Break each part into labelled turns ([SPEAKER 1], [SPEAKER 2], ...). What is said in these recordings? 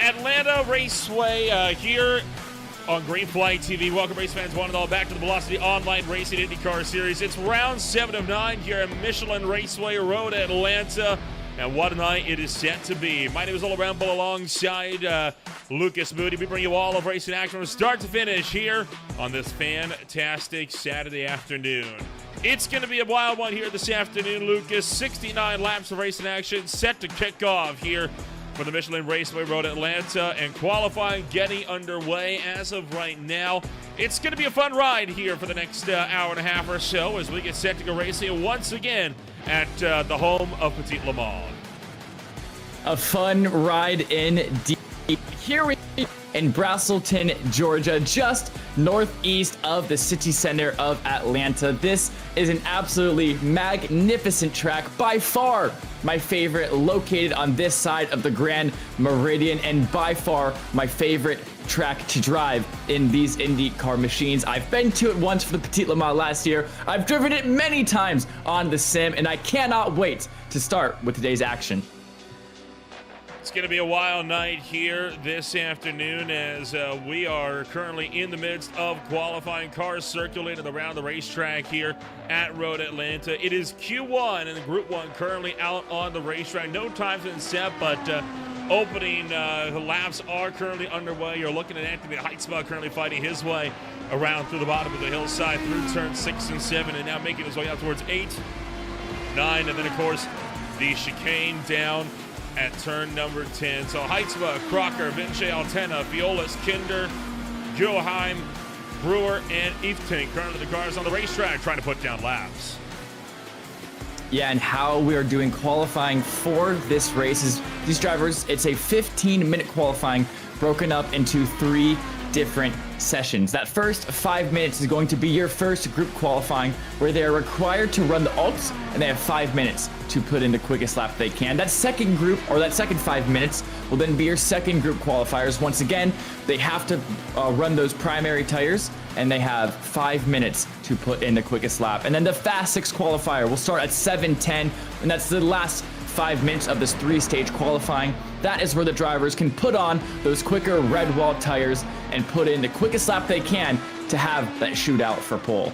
[SPEAKER 1] Atlanta Raceway here on Green Flight TV. Welcome, race fans, one and all, back to the Velocity Online Racing IndyCar Series. It's round 7 of 9 here at Michelin Raceway Road, Atlanta. And what a night it is set to be. My name is Ola Ramble alongside Lucas Moody. We bring you all of racing action from start to finish here on this fantastic Saturday afternoon. It's going to be a wild one here this afternoon, Lucas. 69 laps of racing action set to kick off here for the Michelin Raceway Road Atlanta, and qualifying getting underway as of right now. It's going to be a fun ride here for the next hour and a half or so as we get set to go racing once again at the home of Petit Le Mans.
[SPEAKER 2] A fun ride indeed. Here we are in Braselton, Georgia, just northeast of the city center of Atlanta. This is an absolutely magnificent track, by far my favorite, located on this side of the Grand Meridian, and by far my favorite track to drive in these IndyCar machines. I've been to it once for the Petit Le Mans last year. I've driven it many times on the sim, and I cannot wait to start with today's action.
[SPEAKER 1] It's going to be a wild night here this afternoon as we are currently in the midst of qualifying, cars circulating around the racetrack here at Road Atlanta. It is Q1 and the Group 1 currently out on the racetrack. No time's been set, but opening laps are currently underway. You're looking at Anthony Heitzma currently fighting his way around through the bottom of the hillside through turns 6 and 7, and now making his way out towards 8, 9, and then of course the chicane down at turn number 10. So Heitzma, Crocker, Vince Altena, Violas, Kinder, Joheim, Brewer, and Eftink. Currently the cars on the racetrack trying to put down laps.
[SPEAKER 2] Yeah, and how we are doing qualifying for this race is these drivers, it's a 15-minute qualifying broken up into 3 different sessions. That first 5 minutes is going to be your first group qualifying, where they are required to run the alts, and they have 5 minutes to put in the quickest lap they can. That second group, or that second 5 minutes, will then be your second group qualifiers. Once again, they have to run those primary tires, and they have 5 minutes to put in the quickest lap. And then the Fast 6 qualifier will start at 7:10, and that's the last 5 minutes of this 3-stage qualifying. That is where the drivers can put on those quicker red wall tires and put in the quickest lap they can to have that shootout for pole.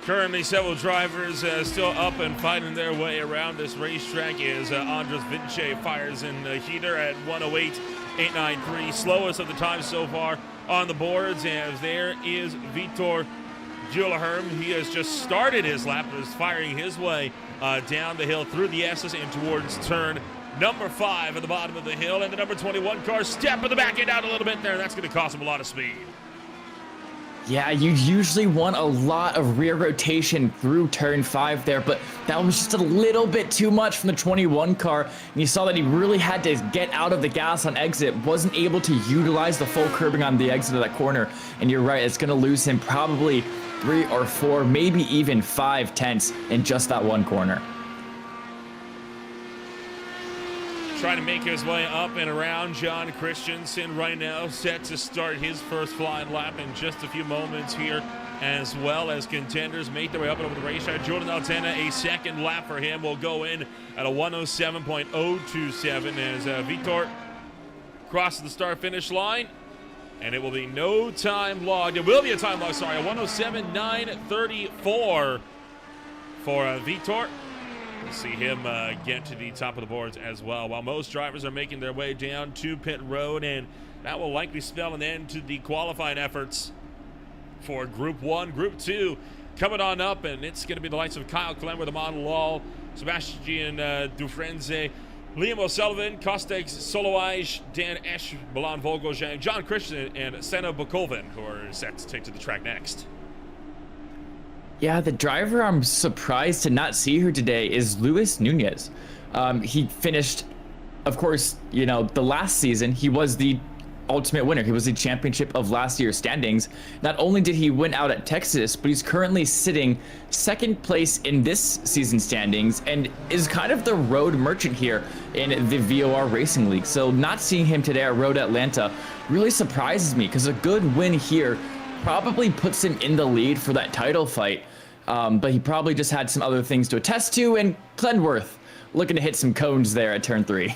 [SPEAKER 1] Currently, several drivers still up and fighting their way around this racetrack as Andres Vince fires in the heater at 1:08.893, slowest of the times so far on the boards, as there is Vitor Juleherm. He has just started his lap and is firing his way down the hill through the S's and towards turn number 5 at the bottom of the hill, and the number 21 car stepping the back end out a little bit there, and that's going to cost him a lot of speed.
[SPEAKER 2] Yeah, you usually want a lot of rear rotation through turn 5 there, but that was just a little bit too much from the 21 car. And you saw that he really had to get out of the gas on exit, wasn't able to utilize the full curbing on the exit of that corner. And you're right, it's going to lose him probably 3 or 4, maybe even 5 tenths in just that one corner.
[SPEAKER 1] Trying to make his way up and around John Christensen right now, set to start his first flying lap in just a few moments here, as well as contenders make their way up and over the racetrack. Jordan Altena, a second lap for him, will go in at a 1:07.027 as Vitor crosses the start-finish line, and it will be no time logged. It will be a time log, sorry, a 1:07.934 for Vitor. We'll see him get to the top of the boards as well, while most drivers are making their way down to pit road, and that will likely spell an end to the qualifying efforts for Group 1. Group 2 coming on up, and it's going to be the likes of Kyle Clemmer, the Model Wall, Sebastian Dufresne, Liam O'Sullivan, Kostek Soloaj, Dan Esch, Milan Volgojang, John Christian, and Senna Bukoven, who are set to take to the track next.
[SPEAKER 2] Yeah, the driver I'm surprised to not see here today is Luis Nunez. He finished, of course, you know, the last season, he was the ultimate winner. He was the championship of last year's standings. Not only did he win out at Texas, but he's currently sitting second place in this season's standings and is kind of the road merchant here in the VOR Racing League. So not seeing him today at Road Atlanta really surprises me, because a good win here probably puts him in the lead for that title fight. But he probably just had some other things to attest to, and Glenworth looking to hit some cones there at turn 3.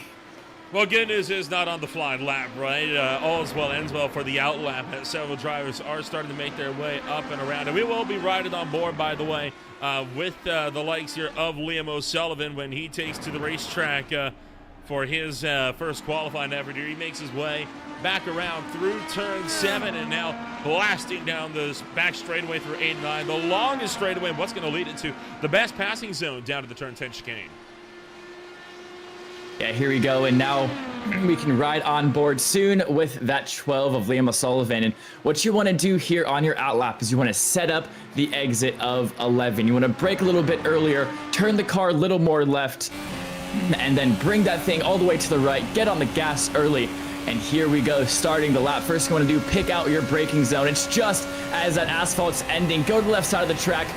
[SPEAKER 1] Well, good news is not on the flying lap, right? All is well, ends well for the out lap. Several drivers are starting to make their way up and around. And we will be riding on board, by the way, with the likes here of Liam O'Sullivan when he takes to the racetrack for his first qualifying effort here. He makes his way back around through turn 7 and now blasting down the back straightaway through 8 and 9. The longest straightaway, what's going to lead it to the best passing zone down to the turn 10 chicane.
[SPEAKER 2] Yeah, here we go, and now we can ride on board soon with that 12 of Liam O'Sullivan. And what you want to do here on your outlap is you want to set up the exit of 11. You want to brake a little bit earlier, turn the car a little more left, and then bring that thing all the way to the right, get on the gas early. And here we go, starting the lap. First, you want to do, pick out your braking zone. It's just as that asphalt's ending. Go to the left side of the track,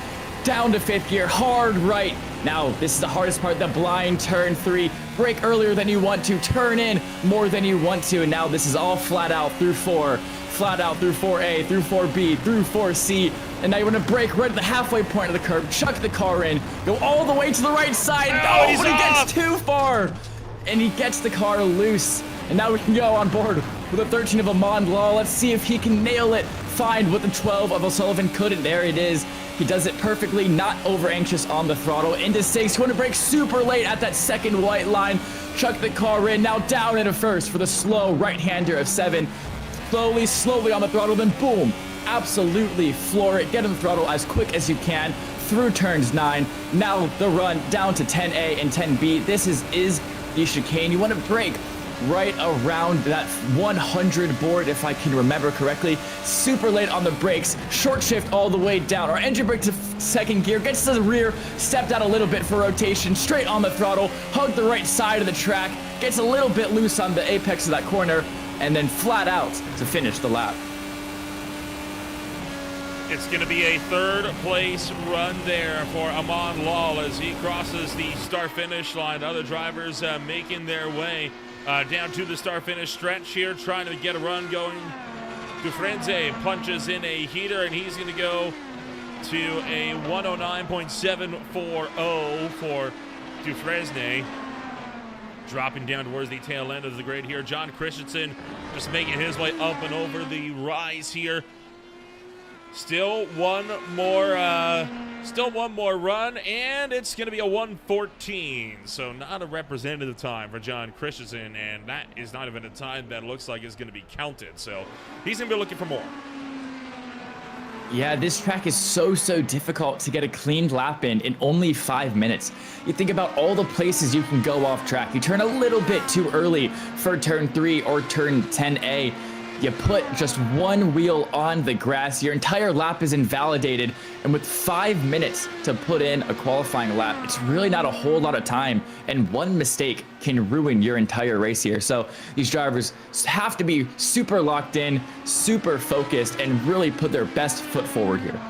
[SPEAKER 2] down to 5th gear, hard right. Now, this is the hardest part, the blind turn 3. Brake earlier than you want to, turn in more than you want to. And now this is all flat out through 4, flat out through 4A, through 4B, through 4C. And now you want to brake right at the halfway point of the curb, chuck the car in, go all the way to the right side.
[SPEAKER 1] Oh,
[SPEAKER 2] but he gets too far. And he gets the car loose. And now we can go on board with a 13 of Amand Law. Let's see if he can nail it. Find what the 12 of O'Sullivan couldn't. There it is. He does it perfectly, not over anxious on the throttle. Into 6, going to brake super late at that second white line. Chuck the car in, now down into 1st for the slow right-hander of 7. Slowly on the throttle, then boom, absolutely floor it. Get on the throttle as quick as you can through turns 9. Now the run down to 10A and 10B. This is the chicane. You want to brake right around that 100 board, if I can remember correctly. Super late on the brakes, short shift all the way down. Our engine brake to 2nd gear, gets to the rear, stepped out a little bit for rotation, straight on the throttle, hug the right side of the track, gets a little bit loose on the apex of that corner, and then flat out to finish the lap.
[SPEAKER 1] It's going to be a 3rd place run there for Amand Law as he crosses the start-finish line. Other drivers making their way down to the start-finish stretch here, trying to get a run going. Dufresne punches in a heater, and he's going to go to a 109.740 for Dufresne. Dropping down towards the tail end of the grid here. John Christensen just making his way up and over the rise here. Still one more run, and it's going to be a 1:14. So not a representative time for John Christensen, and that is not even a time that looks like is going to be counted. So he's going to be looking for more.
[SPEAKER 2] Yeah, this track is so difficult to get a cleaned lap in only 5 minutes. You think about all the places you can go off track. You turn a little bit too early for turn 3 or turn 10A. You put just one wheel on the grass, your entire lap is invalidated, and with 5 minutes to put in a qualifying lap, it's really not a whole lot of time, and one mistake can ruin your entire race here. So these drivers have to be super locked in, super focused, and really put their best foot forward here.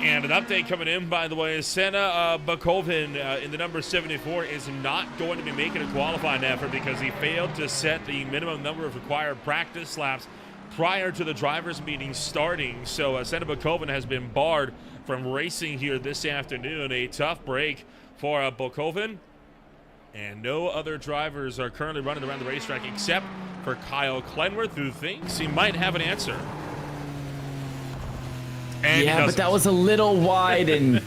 [SPEAKER 1] And an update coming in, by the way, Senna Bakoven in the number 74 is not going to be making a qualifying effort because he failed to set the minimum number of required practice laps prior to the drivers' meeting starting. So Senna Bakoven has been barred from racing here this afternoon. A tough break for Bakoven. And no other drivers are currently running around the racetrack except for Kyle Glenworth, who thinks he might have an answer. And
[SPEAKER 2] yeah, but that was a little wide, and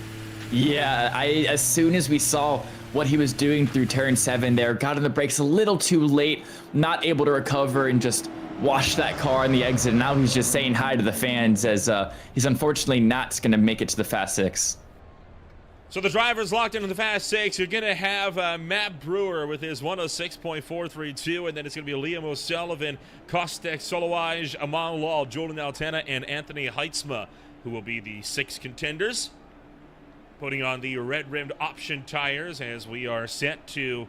[SPEAKER 2] yeah, as soon as we saw what he was doing through turn 7 there, got on the brakes a little too late, not able to recover, and just washed that car on the exit. And now he's just saying hi to the fans as he's unfortunately not going to make it to the Fast 6.
[SPEAKER 1] So the drivers locked into the Fast Six. You're going to have Matt Brewer with his 106.432, and then it's going to be Liam O'Sullivan, Kostek Solowaj, Aman Lal, Julian Altena, and Anthony Heitzma, who will be the 6 contenders. Putting on the red-rimmed option tires as we are set to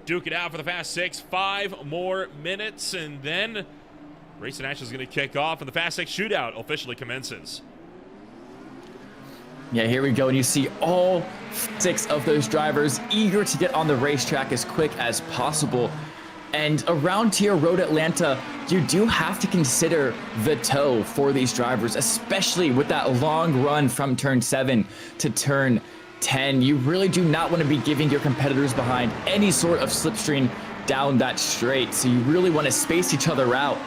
[SPEAKER 1] duke it out for the Fast Six. 5 more minutes, and then racing action is going to kick off, and the Fast Six shootout officially commences.
[SPEAKER 2] Yeah, here we go, and you see all 6 of those drivers eager to get on the racetrack as quick as possible. And around here, Road Atlanta, you do have to consider the toe for these drivers, especially with that long run from turn 7 to turn 10. You really do not want to be giving your competitors behind any sort of slipstream down that straight, so you really want to space each other out.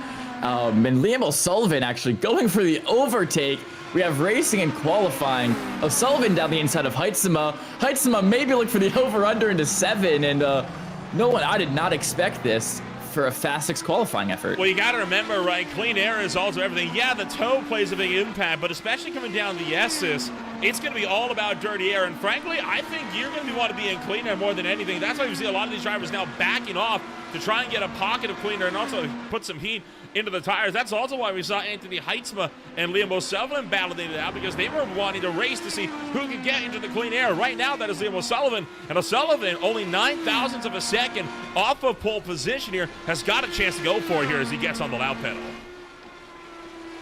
[SPEAKER 2] And Liam O'Sullivan actually going for the overtake. We have racing and qualifying. O'Sullivan down the inside of Heitzma. Heitzma maybe look for the over-under into 7, and I did not expect this for a Fast Six qualifying effort.
[SPEAKER 1] Well, you got to remember, right, clean air is also everything. Yeah, the toe plays a big impact, but especially coming down the S's, it's going to be all about dirty air. And frankly, I think you're going to want to be in clean air more than anything. That's why you see a lot of these drivers now backing off to try and get a pocket of clean air and also put some heat into the tires. That's also why we saw Anthony Heitzma and Liam O'Sullivan battling it out, because they were wanting to race to see who could get into the clean air. Right now, that is Liam O'Sullivan, and O'Sullivan, only 9 thousandths of a second off of pole position here, has got a chance to go for it here as he gets on the loud pedal.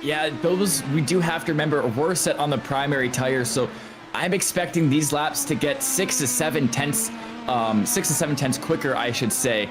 [SPEAKER 2] Yeah, those, we do have to remember, were set on the primary tires, so I'm expecting these laps to get 6 to 7 tenths quicker, I should say,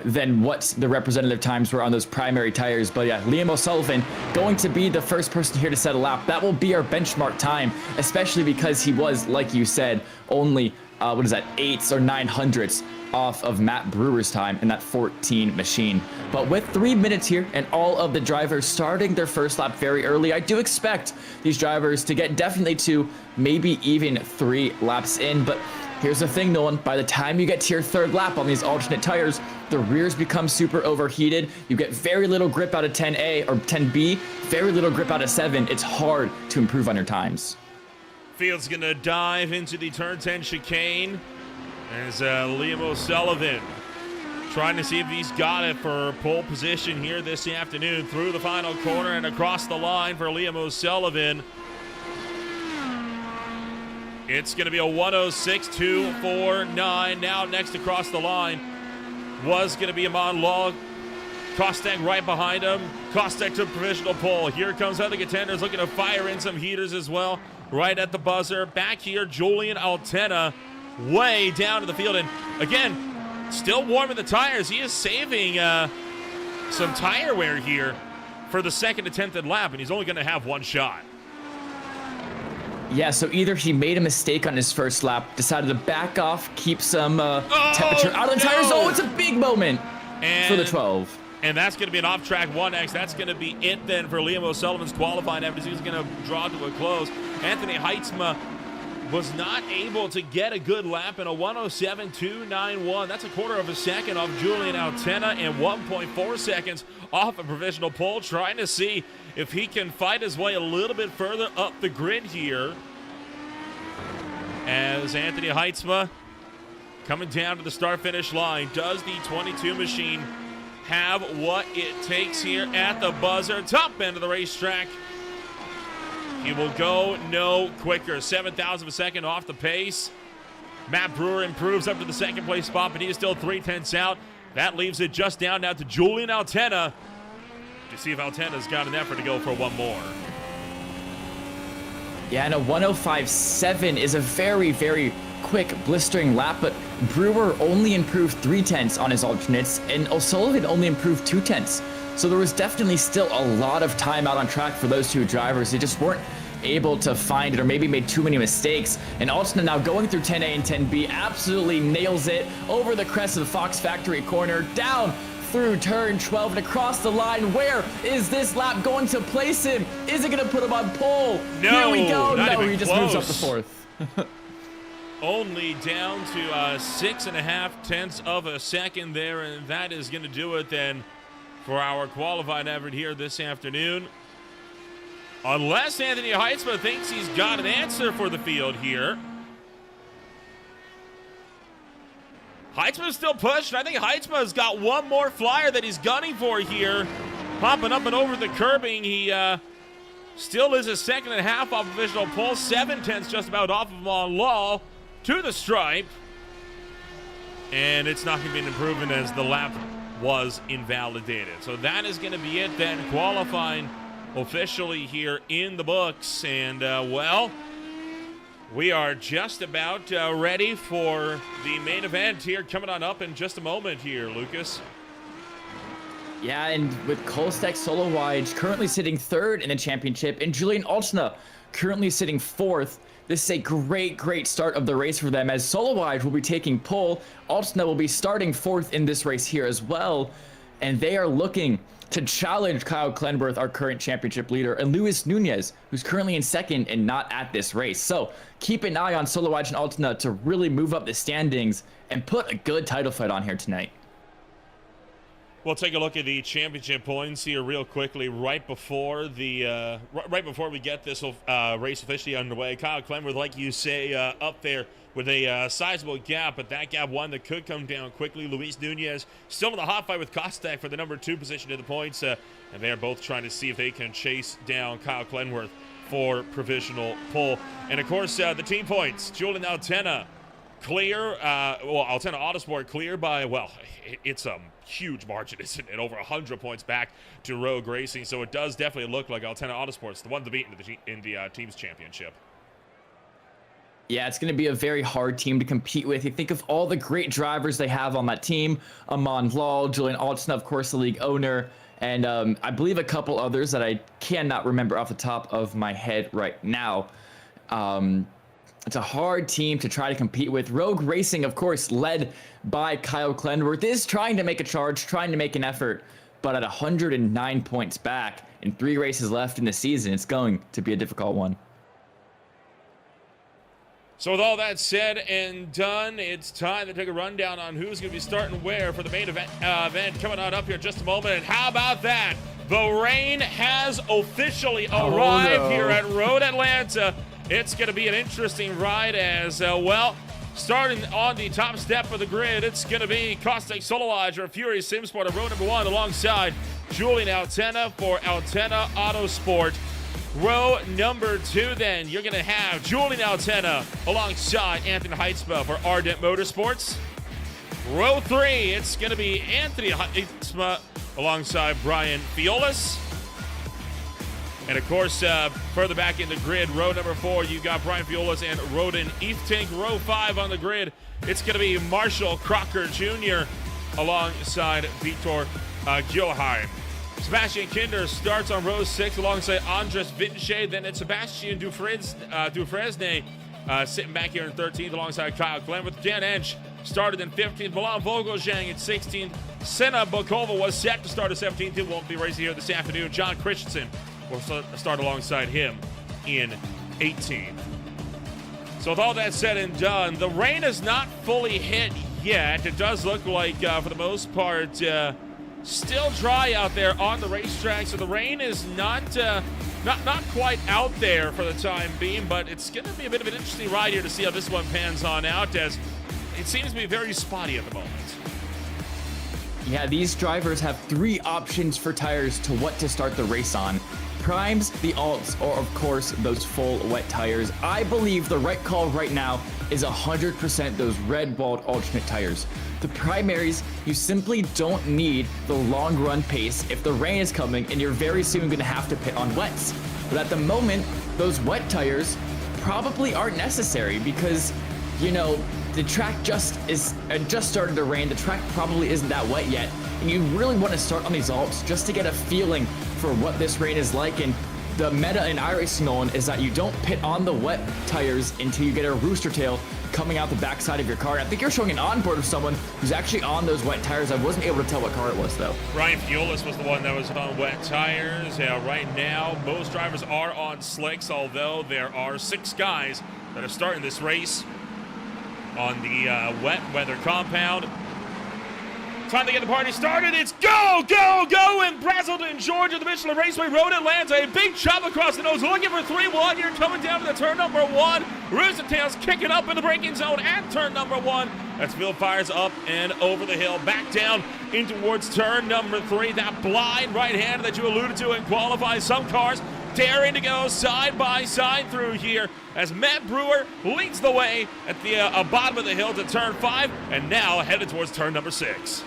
[SPEAKER 2] than what the representative times were on those primary tires. But yeah, Liam O'Sullivan going to be the first person here to set a lap. That will be our benchmark time, especially because he was, like you said, only 8 or 9 hundredths off of Matt Brewer's time in that 14 machine. But with 3 minutes here and all of the drivers starting their first lap very early, I do expect these drivers to get definitely 2, maybe even 3 laps in. But here's the thing, Nolan, by the time you get to your 3rd lap on these alternate tires, the rears become super overheated. You get very little grip out of 10A or 10B, very little grip out of 7. It's hard to improve on your times.
[SPEAKER 1] Field's going to dive into the turn 10 chicane as Liam O'Sullivan trying to see if he's got it for pole position here this afternoon. Through the final corner and across the line for Liam O'Sullivan. It's going to be a 106.249. Now next across the line was going to be Aman Lal. Kostek right behind him. Kostek to provisional pole. Here comes other contenders looking to fire in some heaters as well. Right at the buzzer. Back here, Julian Altena way down to the field. And again, still warming the tires. He is saving some tire wear here for the second attempted lap, and he's only going to have 1 shot.
[SPEAKER 2] Yeah, so either he made a mistake on his first lap, decided to back off, keep some temperature out of the tires. Oh, it's a big moment for the 12.
[SPEAKER 1] And that's going to be an off-track 1X. That's going to be it then for Liam O'Sullivan's qualifying effort. He's going to draw to a close. Anthony Heitzma was not able to get a good lap in a 107.291. That's a quarter of a second off Julian Altena and 1.4 seconds off a provisional pole. Trying to see if he can fight his way a little bit further up the grid here. As Anthony Heitzma coming down to the start-finish line. Does the 22 machine have what it takes here at the buzzer? Top end of the racetrack. He will go no quicker. 7,000 of a second off the pace. Matt Brewer improves up to the second place spot, but he is still 3 tenths out. That leaves it just down now to Julian Altena to see if Altena's got an effort to go for 1 more.
[SPEAKER 2] Yeah, and a 105.7 is a very, very quick blistering lap, but Brewer only improved 3 tenths on his alternates, and O'Sullivan only improved 2 tenths. So there was definitely still a lot of time out on track for those 2 drivers. They just weren't able to find it, or maybe made too many mistakes. And Altena now going through 10A and 10B absolutely nails it over the crest of the Fox Factory corner, down through turn 12 and across the line. Where is this lap going to place him? Is it going to put him on pole?
[SPEAKER 1] No,
[SPEAKER 2] here we go.
[SPEAKER 1] not
[SPEAKER 2] No,
[SPEAKER 1] even
[SPEAKER 2] he just
[SPEAKER 1] close.
[SPEAKER 2] moves up to 4th.
[SPEAKER 1] Only down to 6.5 tenths of a second there, and that is going to do it then for our qualifying effort here this afternoon. Unless Anthony Heitzma thinks he's got an answer for the field here. Heitzma's still pushing. I think Heitzma's got one more flyer that he's gunning for here. Popping up and over the curbing. He still is a second and a half off provisional pole. 7/10 just about off of him on Law to the stripe. And it's not going to be an improvement as the lap was invalidated. So that is going to be it then. Qualifying officially here in the books. And, well, we are just about ready for the main event here coming on up in just a moment here, Lucas.
[SPEAKER 2] Yeah, and with Kolstek Solowaj currently sitting third in the championship, and Julian Altschner currently sitting fourth. This is a great start of the race for them, as Solowaj will be taking pole. Altschner will be starting fourth in this race here as well, and they are looking to challenge Kyle Klenberth, our current championship leader, and Luis Nunez, who's currently in second and not at this race. So keep an eye on Solowaj and Altschner to really move up the standings and put a good title fight on here tonight.
[SPEAKER 1] We'll take a look at the championship points here real quickly right before the right before we get this race officially underway. Kyle Klenberth, like you say, up there with a sizable gap, but that gap one that could come down quickly. Luis Nunez still in the hot fight with Kostek for the number 2 position in the points, and they are both trying to see if they can chase down Kyle Klenberth for provisional pole. And of course, the team points: Julian Altena clear. Altena Autosport clear by, well, it's a huge margin, isn't it? Over 100 points back to Rogue Racing. So it does definitely look like Altena Autosport's the one to beat in the team's championship.
[SPEAKER 2] Yeah, it's going to be a very hard team to compete with. You think of all the great drivers they have on that team: Amon Lal, Julian Altschner, of course, the league owner, and I believe a couple others that I cannot remember off the top of my head right now. It's a hard team to try to compete with. Rogue Racing, of course, led by Kyle Klenberth, is trying to make a charge, trying to make an effort, but at 109 points back and 3 races left in the season, it's going to be a difficult one.
[SPEAKER 1] So with all that said and done, it's time to take a rundown on who's going to be starting where for the main event coming on up here in just a moment. And how about that? The rain has officially arrived here at Road Atlanta. It's going to be an interesting ride as, well, starting on the top step of the grid, it's going to be Kostek Solowaj or Fury Simsport of row number 1 alongside Julian Altena for Altena Autosport. Row number 2, then, you're going to have Julian Altena alongside Anthony Heitzma for Ardent Motorsports. Row 3, it's going to be Anthony Heitzma alongside Brian Fiolis. And, of course, further back in the grid, row number 4, you got Brian Fiolis and Roden Eftink. Row 5 on the grid, it's going to be Marshall Crocker Jr. alongside Vitor Gilheim. Sebastian Kinder starts on row 6 alongside Andres Vinche. Then it's Sebastian Dufresne sitting back here in 13th alongside Kyle Klenberth. Dan Ench started in 15th. Milan Vogelzhang at 16th. Senna Bokova was set to start at 17th. It won't be racing here this afternoon. John Christensen will start alongside him in 18th. So with all that said and done, the rain is not fully hit yet. It does look like, for the most part, still dry out there on the racetrack. So the rain is not quite out there for the time being, but it's going to be a bit of an interesting ride here to see how this one pans on out, as it seems to be very spotty at the moment.
[SPEAKER 2] Yeah, these drivers have 3 options for tires to what to start the race on. Primes, the alts, or of course those full wet tires. I believe the right call right now is 100% those red walled alternate tires. The primaries, you simply don't need the long run pace if the rain is coming and you're very soon going to have to pit on wets. But at the moment, those wet tires probably aren't necessary because, you know, the track just started to rain. The track probably isn't that wet yet. And you really want to start on these alts just to get a feeling for what this rain is like. And the meta in iRacing is that you don't pit on the wet tires until you get a rooster tail coming out the backside of your car. I think you're showing an onboard of someone who's actually on those wet tires. I wasn't able to tell what car it was, though.
[SPEAKER 1] Ryan Fiolis was the one that was on wet tires. Right now, most drivers are on slicks, although there are 6 guys that are starting this race on the wet weather compound. Time to get the party started. It's go, go, go in Brazil Hazleton, Georgia, the Michelin Raceway Road Atlanta. A big chop across the nose, looking for 3-1 here, coming down to the turn number 1. Rooster Tails kicking up in the braking zone at turn number 1. As Phil fires up and over the hill, back down in towards turn number 3. That blind right hand that you alluded to in qualifying. Some cars daring to go side by side through here as Matt Brewer leads the way at the bottom of the hill to turn 5 and now headed towards turn number 6.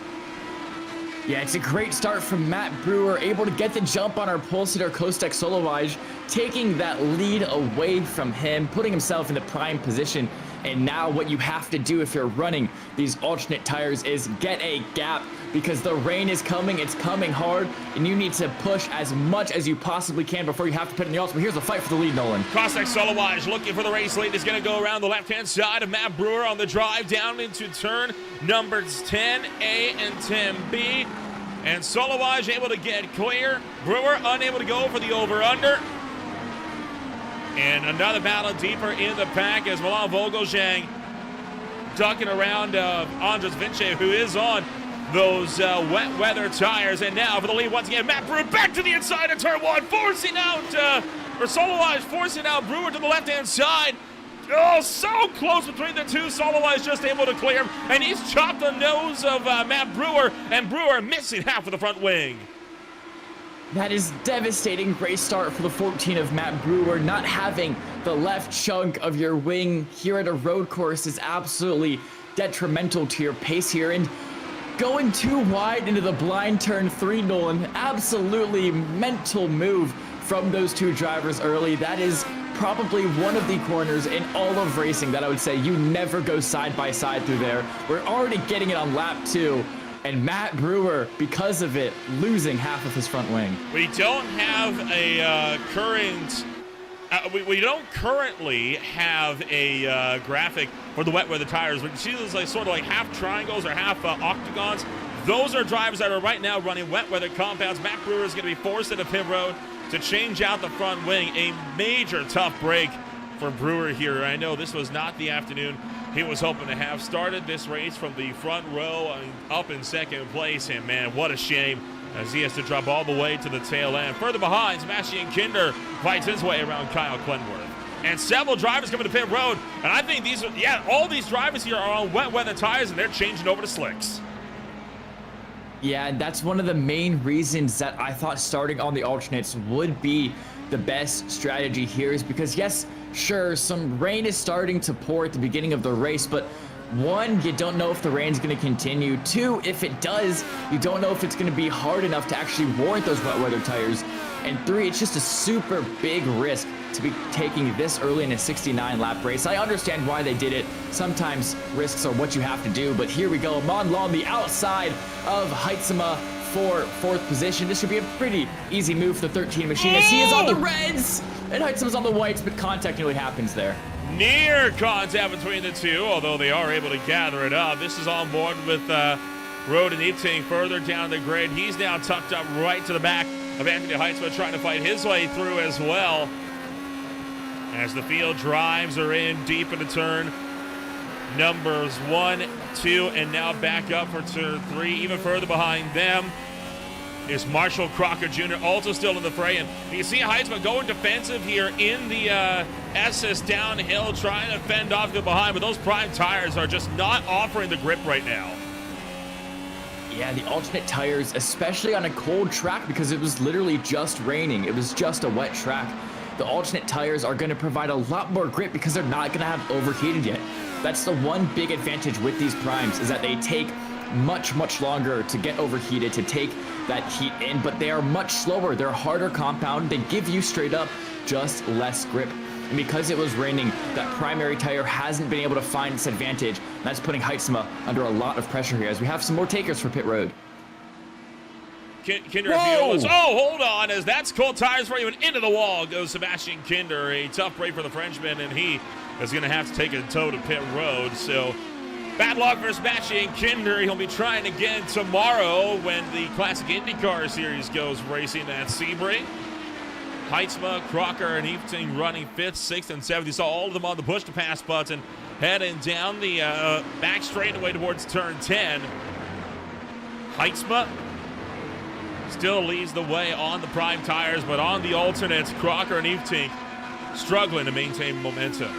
[SPEAKER 2] Yeah, it's a great start from Matt Brewer, able to get the jump on our Pulsator Kostek Solowaj, taking that lead away from him, putting himself in the prime position. And now what you have to do if you're running these alternate tires is get a gap, because the rain is coming, it's coming hard, and you need to push as much as you possibly can before you have to put in the ultimate. Here's a fight for the lead, Nolan.
[SPEAKER 1] Kostek Solowaj looking for the race lead. Is going to go around the left-hand side of Matt Brewer on the drive down into turn numbers 10A and 10B. And Solowaj able to get clear. Brewer unable to go for the over-under. And another battle deeper in the pack as Milan Vogelzang ducking around Andres Vince, who is on those wet weather tires. And now for the lead once again, Matt Brewer back to the inside of turn 1, forcing out, Solowaj forcing out Brewer to the left-hand side. Oh, so close between the two. Solowaj just able to clear him, and he's chopped the nose of Matt Brewer, and Brewer missing half of the front wing.
[SPEAKER 2] That is devastating. Great start for the 14 of Matt Brewer. Not having the left chunk of your wing here at a road course is absolutely detrimental to your pace here. And going too wide into the blind turn 3, Nolan, absolutely mental move from those two drivers early. That is probably one of the corners in all of racing that I would say you never go side by side through there. We're already getting it on lap 2. And Matt Brewer, because of it, losing half of his front wing.
[SPEAKER 1] We don't have a we don't currently have a graphic for the wet weather tires. We can see those like sort of like half triangles or half octagons. Those are drivers that are right now running wet weather compounds. Matt Brewer is going to be forced into pit road to change out the front wing. A major tough break for Brewer here. I know this was not the afternoon he was hoping to have. Started this race from the front row up in second place, and man, what a shame as he has to drop all the way to the tail end. Further behind, Sebastian Kinder fights his way around Kyle Clenworth. And several drivers coming to pit road, and I think all these drivers here are on wet weather tires, and they're changing over to slicks.
[SPEAKER 2] Yeah, and that's one of the main reasons that I thought starting on the alternates would be the best strategy here, is because yes, sure, some rain is starting to pour at the beginning of the race, but 1, you don't know if the rain's going to continue. 2, if it does, you don't know if it's going to be hard enough to actually warrant those wet weather tires. And 3, it's just a super big risk to be taking this early in a 69 lap race. I understand why they did it. Sometimes risks are what you have to do, but here we go. Monlaw on the outside of Heitzema for 4th position. This should be a pretty easy move for the 13 machine as he is on the reds and Heitzema's on the whites, but contact nearly happens there.
[SPEAKER 1] Near contact between the two, although they are able to gather it up. This is on board with Roden Eating further down the grid. He's now tucked up right to the back of Anthony Heitzema, trying to fight his way through as well. As the field drives are in deep into turn numbers 1, 2, and now back up for turn 3. Even further behind them is Marshall Crocker Jr., also still in the fray. And you see Heitzema going defensive here in the SS downhill, trying to fend off the behind, but those prime tires are just not offering the grip right now.
[SPEAKER 2] Yeah, the alternate tires, especially on a cold track, because it was literally just raining. It was just a wet track. The alternate tires are going to provide a lot more grip because they're not going to have overheated yet. That's the one big advantage with these primes, is that they take much, much longer to get overheated, to take that heat in, but they are much slower. They're harder compound. They give you straight up just less grip. And because it was raining, that primary tire hasn't been able to find its advantage. And that's putting Heitzema under a lot of pressure here as we have some more takers for pit road.
[SPEAKER 1] Kinder, oh, hold on, as that's cold tires for you, and into the wall goes Sebastian Kinder. A tough break for the Frenchman, and he is going to have to take a tow to pit road. So bad luck for Sebastian Kinder. He'll be trying again tomorrow when the Classic Indycar Series goes racing at Sebring. Heitzema, Crocker, and Eveting running 5th, 6th, and 7th. You saw all of them on the push-to-pass button, heading down the back straightaway towards turn 10. Heitzema still leads the way on the prime tires, but on the alternates, Crocker and Eveting struggling to maintain momentum.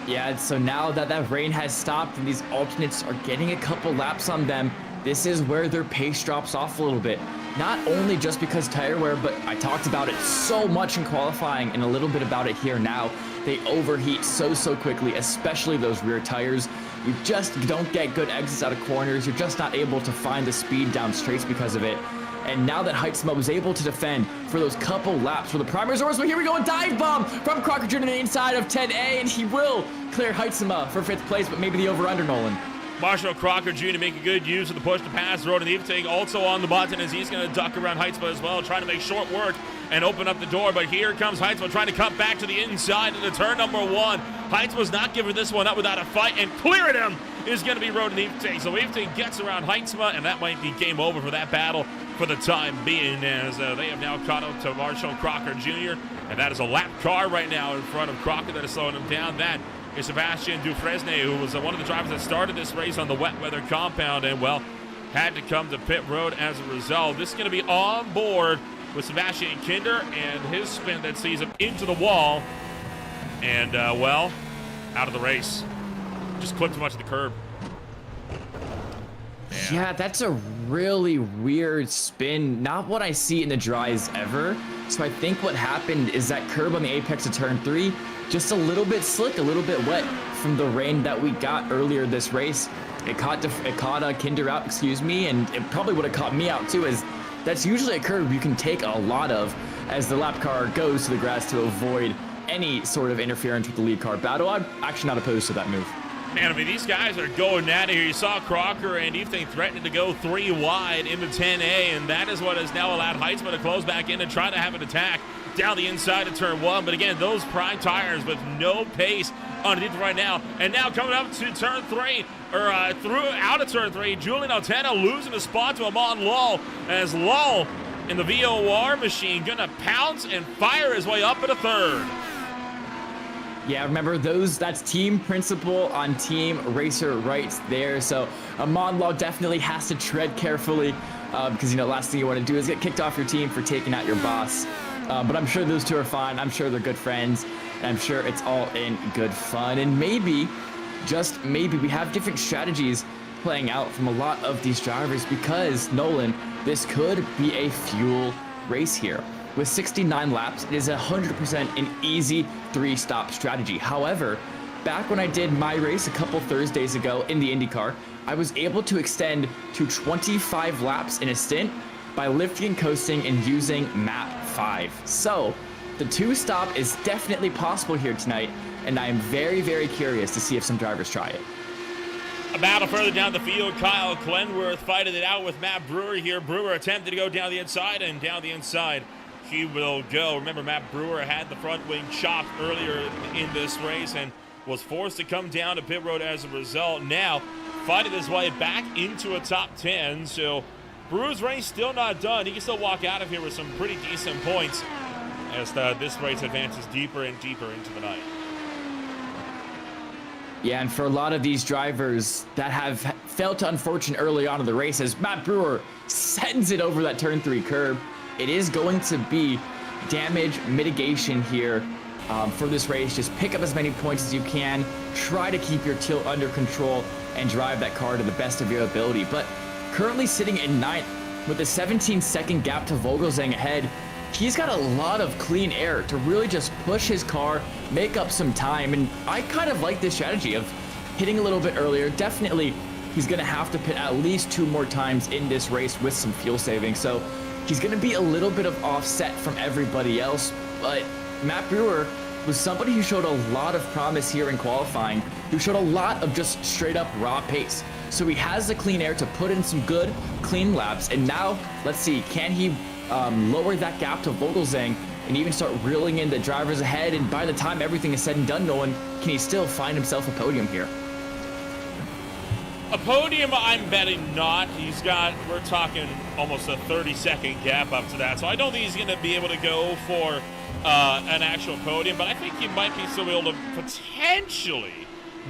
[SPEAKER 2] Yeah, so now that that rain has stopped and these alternates are getting a couple laps on them, this is where their pace drops off a little bit. Not only just because tire wear, but I talked about it so much in qualifying and a little bit about it here now. They overheat so quickly, especially those rear tires. You just don't get good exits out of corners. You're just not able to find the speed down straights because of it. And now that Heitzma was able to defend for those couple laps for the primary resource, but here we go, a dive bomb from Crocker Jr. on the inside of 10A, and he will clear Heitzma for 5th place, but maybe the over-under, Nolan.
[SPEAKER 1] Marshall Crocker Jr. making good use of the push to pass. Road and Eveting also on the button as he's going to duck around Heitzma as well, trying to make short work and open up the door. But here comes Heitzma trying to cut back to the inside into turn number 1. Heitzma's not giving this one up without a fight, and clearing him is going to be Road and Eveting. So Eveting gets around Heitzma, and that might be game over for that battle for the time being, as they have now caught up to Marshall Crocker Jr. And that is a lap car right now in front of Crocker that is slowing him down. That is Sebastian Dufresne, who was one of the drivers that started this race on the wet weather compound and, well, had to come to pit road as a result. This is going to be on board with Sebastian Kinder and his spin that sees him into the wall and, well, out of the race. Just clipped too much of the curb.
[SPEAKER 2] Yeah, that's a really weird spin. Not what I see in the dries ever. So I think what happened is that curb on the apex of turn 3, just a little bit slick, a little bit wet from the rain that we got earlier this race. It caught Kinder out, excuse me, and it probably would have caught me out too, as that's usually a curb you can take a lot of as the lap car goes to the grass to avoid any sort of interference with the lead car battle. I'm actually not opposed to that move.
[SPEAKER 1] Man, I mean, these guys are going at it here. You saw Crocker and Eveting threatening to go 3 wide into 10A, and that is what has now allowed Heitzma to close back in and try to have an attack down the inside of turn 1. But again, those prime tires with no pace underneath right now. And now coming up to turn 3, or through out of turn 3, Julian Altena losing a spot to Amon Lull, as Lull in the VOR machine gonna pounce and fire his way up into 3rd.
[SPEAKER 2] Yeah, remember that's team principal on team racer rights there. So Amon Lull definitely has to tread carefully because, you know, last thing you want to do is get kicked off your team for taking out your boss. But I'm sure those two are fine. I'm sure they're good friends. And I'm sure it's all in good fun. And maybe, just maybe, we have different strategies playing out from a lot of these drivers because, Nolan, this could be a fuel race here. With 69 laps, it is 100% an easy 3-stop strategy. However, back when I did my race a couple Thursdays ago in the Indycar, I was able to extend to 25 laps in a stint by lifting and coasting and using map 5. So, the 2-stop is definitely possible here tonight, and I am very curious to see if some drivers try it.
[SPEAKER 1] A battle further down the field. Kyle Clenworth fighting it out with Matt Brewer here. Brewer attempted to go down the inside, and down the inside he will go. Remember, Matt Brewer had the front wing chopped earlier in this race and was forced to come down to pit road as a result. Now, fighting his way back into a top 10. So, Brewer's race still not done. He can still walk out of here with some pretty decent points as this race advances deeper and deeper into the night.
[SPEAKER 2] Yeah, and for a lot of these drivers that have felt unfortunate early on in the race, as Matt Brewer sends it over that turn 3 curb, it is going to be damage mitigation here for this race. Just pick up as many points as you can, try to keep your tilt under control, and drive that car to the best of your ability. But currently sitting in 9th with a 17-second gap to Vogelsang ahead, he's got a lot of clean air to really just push his car, make up some time, and I kind of like this strategy of hitting a little bit earlier. Definitely, he's going to have to pit at least 2 more times in this race with some fuel saving, so he's going to be a little bit of offset from everybody else, but Matt Brewer was somebody who showed a lot of promise here in qualifying, who showed a lot of just straight up raw pace. So he has the clean air to put in some good, clean laps, and now, let's see, can he lower that gap to Vogelsang and even start reeling in the drivers ahead, and by the time everything is said and done, Nolan, can he still find himself a podium here?
[SPEAKER 1] A podium, I'm betting not. We're talking almost a 30-second gap up to that. So I don't think he's going to be able to go for an actual podium, but I think he might be still able to potentially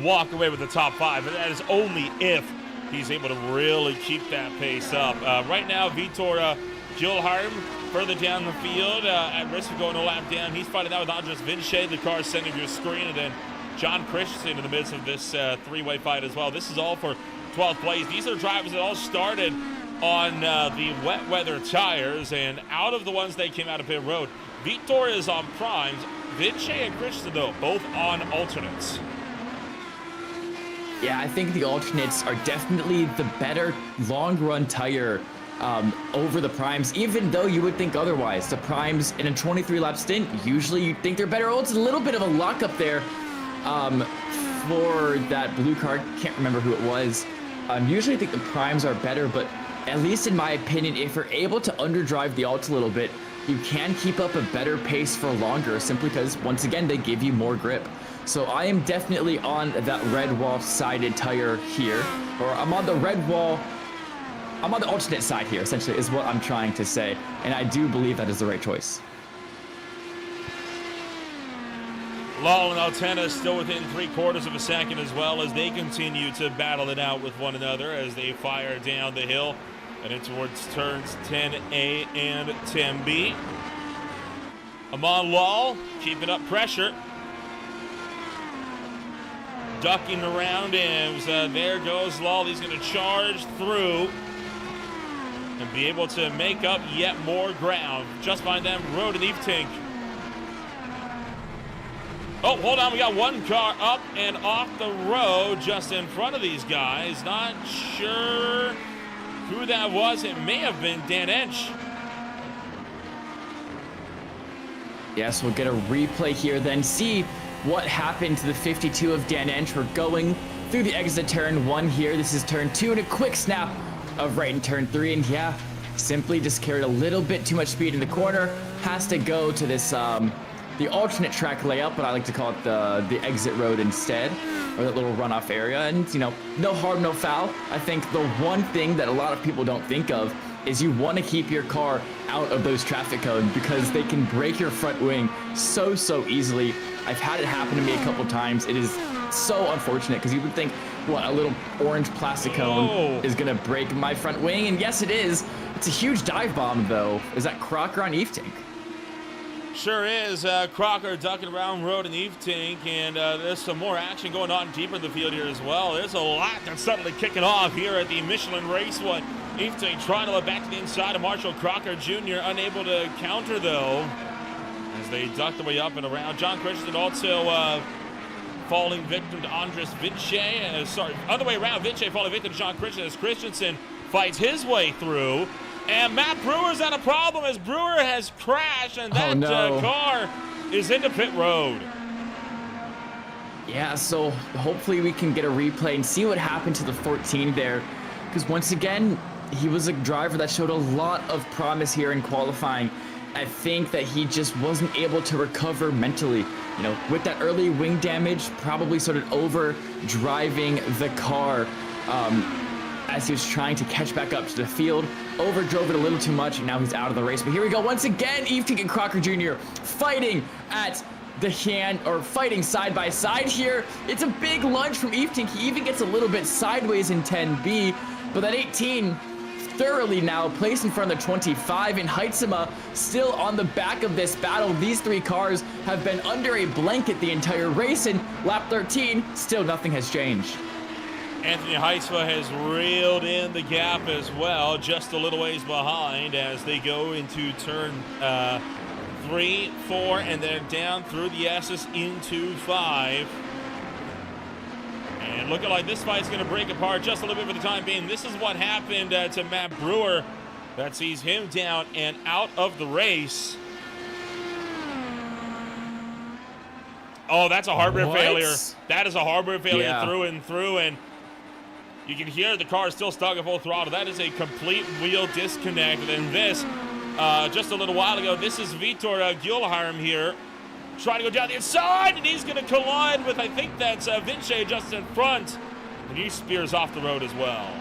[SPEAKER 1] walk away with the top 5. And that is only if he's able to really keep that pace up. Right now, Vitor Gilharm further down the field, at risk of going a lap down. He's fighting out with Andres Vinche, the car center of your screen, and then John Christensen in the midst of this three-way fight as well. This is all for 12th place. These are drivers that all started on the wet weather tires, and out of the ones that came out of pit road, Vitor is on primes. Vinche and Christensen, though, both on alternates.
[SPEAKER 2] Yeah, I think the alternates are definitely the better long-run tire over the primes, even though you would think otherwise. The primes in a 23-lap stint, usually you'd think they're better. Oh, it's a little bit of a lock-up there for that blue car. Can't remember who it was. Usually I think the primes are better, but at least in my opinion, if you're able to underdrive the alts a little bit, you can keep up a better pace for longer, simply because, once again, they give you more grip. So I am definitely on that red wall sided tire here, or I'm on the red wall, I'm on the alternate side here, essentially, is what I'm trying to say. And I do believe that is the right choice.
[SPEAKER 1] Lal and Altena still within 3/4 of a second, as well as they continue to battle it out with one another as they fire down the hill and in towards turns 10A and 10B. Aman Lal keeping up pressure. Ducking around, and there goes Lal. He's going to charge through and be able to make up yet more ground. Just behind them, Road and Evetink. Oh, hold on. We got one car up and off the road just in front of these guys. Not sure who that was. It may have been Dan Ench.
[SPEAKER 2] Yes, we'll get a replay here, then see what happened to the 52 of Dan Ench. We're going through the exit turn 1 here. This is turn 2 and a quick snap of right in turn 3. And yeah, simply just carried a little bit too much speed in the corner. Has to go to this the alternate track layout, but I like to call it the exit road instead, or that little runoff area. And, you know, no harm, no foul. I think the one thing that a lot of people don't think of is you want to keep your car out of those traffic cones, because they can break your front wing so easily. I've had it happen to me a couple times. It is so unfortunate, because you would think, what, a little orange plastic cone is going to break my front wing, and yes, it is. It's a huge dive bomb, though. Is that Crocker on Evetink?
[SPEAKER 1] Sure is. Crocker ducking around Road and Evetink, and there's some more action going on deeper in the field here as well. There's a lot that's suddenly kicking off here at the Michelin Raceway. Evetink trying to let back to the inside of Marshall Crocker Jr., unable to counter, though, as they duck their way up and around. John Christensen also falling victim to Andres Vinche. Sorry, other way around. Vinche falling victim to John Christensen as Christensen fights his way through. And Matt Brewer's had a problem as Brewer has crashed, and that car is into pit road.
[SPEAKER 2] Yeah, so hopefully we can get a replay and see what happened to the 14 there. Because once again, he was a driver that showed a lot of promise here in qualifying. I think that he just wasn't able to recover mentally. You know, with that early wing damage, probably started over driving the car as he was trying to catch back up to the field. Overdrove it a little too much, and now he's out of the race. But here we go once again. Evetink and Crocker Jr. fighting at the hand, or fighting side by side here. It's a big lunge from Evetink. He even gets a little bit sideways in 10B, but that 18 thoroughly now placed in front of the 25, and Heitzema still on the back of this battle. These three cars have been under a blanket the entire race, and lap 13, still nothing has changed.
[SPEAKER 1] Anthony Heitzema has reeled in the gap as well, just a little ways behind as they go into turn 3, 4, and then down through the S's into 5. And looking like this fight's going to break apart just a little bit for the time being. This is what happened to Matt Brewer. That sees him down and out of the race. Oh, that's a hardware failure. That is a hardware failure through and through. And you can hear the car is still stuck at full throttle. That is a complete wheel disconnect. And this, just a little while ago, this is Vitor Gilharm here, trying to go down the inside, and he's going to collide with, I think that's Vinche just in front. And he spears off the road as well.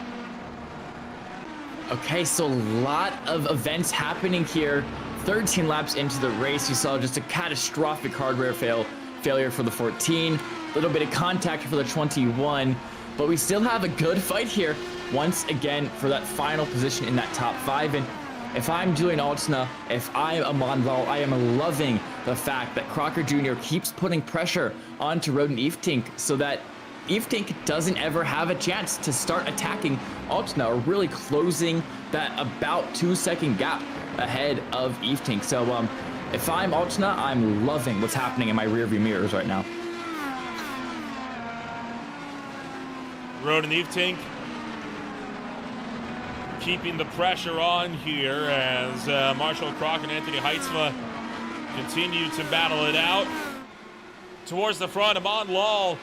[SPEAKER 1] Okay, so a lot of events happening here. 13 laps into the race, you saw just a catastrophic hardware failure for the 14. A little bit of contact for the 21. But we still have a good fight here.
[SPEAKER 2] once again for that final position in that top 5. And if I'm Julian Altshuler, if I'm Amon Lal, I am loving the fact that Crocker Jr. keeps putting pressure onto Roden Eeftink so that Eeftink doesn't ever have a chance to start attacking Altshuler, or really closing that about 2-second gap ahead of Eeftink. So if I'm Altshuler, I'm loving what's happening in my rearview mirrors right now.
[SPEAKER 1] Roden Eeftink keeping the pressure on here as Marshall Crocker and Anthony Heitzma continue to battle it out. Towards the front, Amon Lal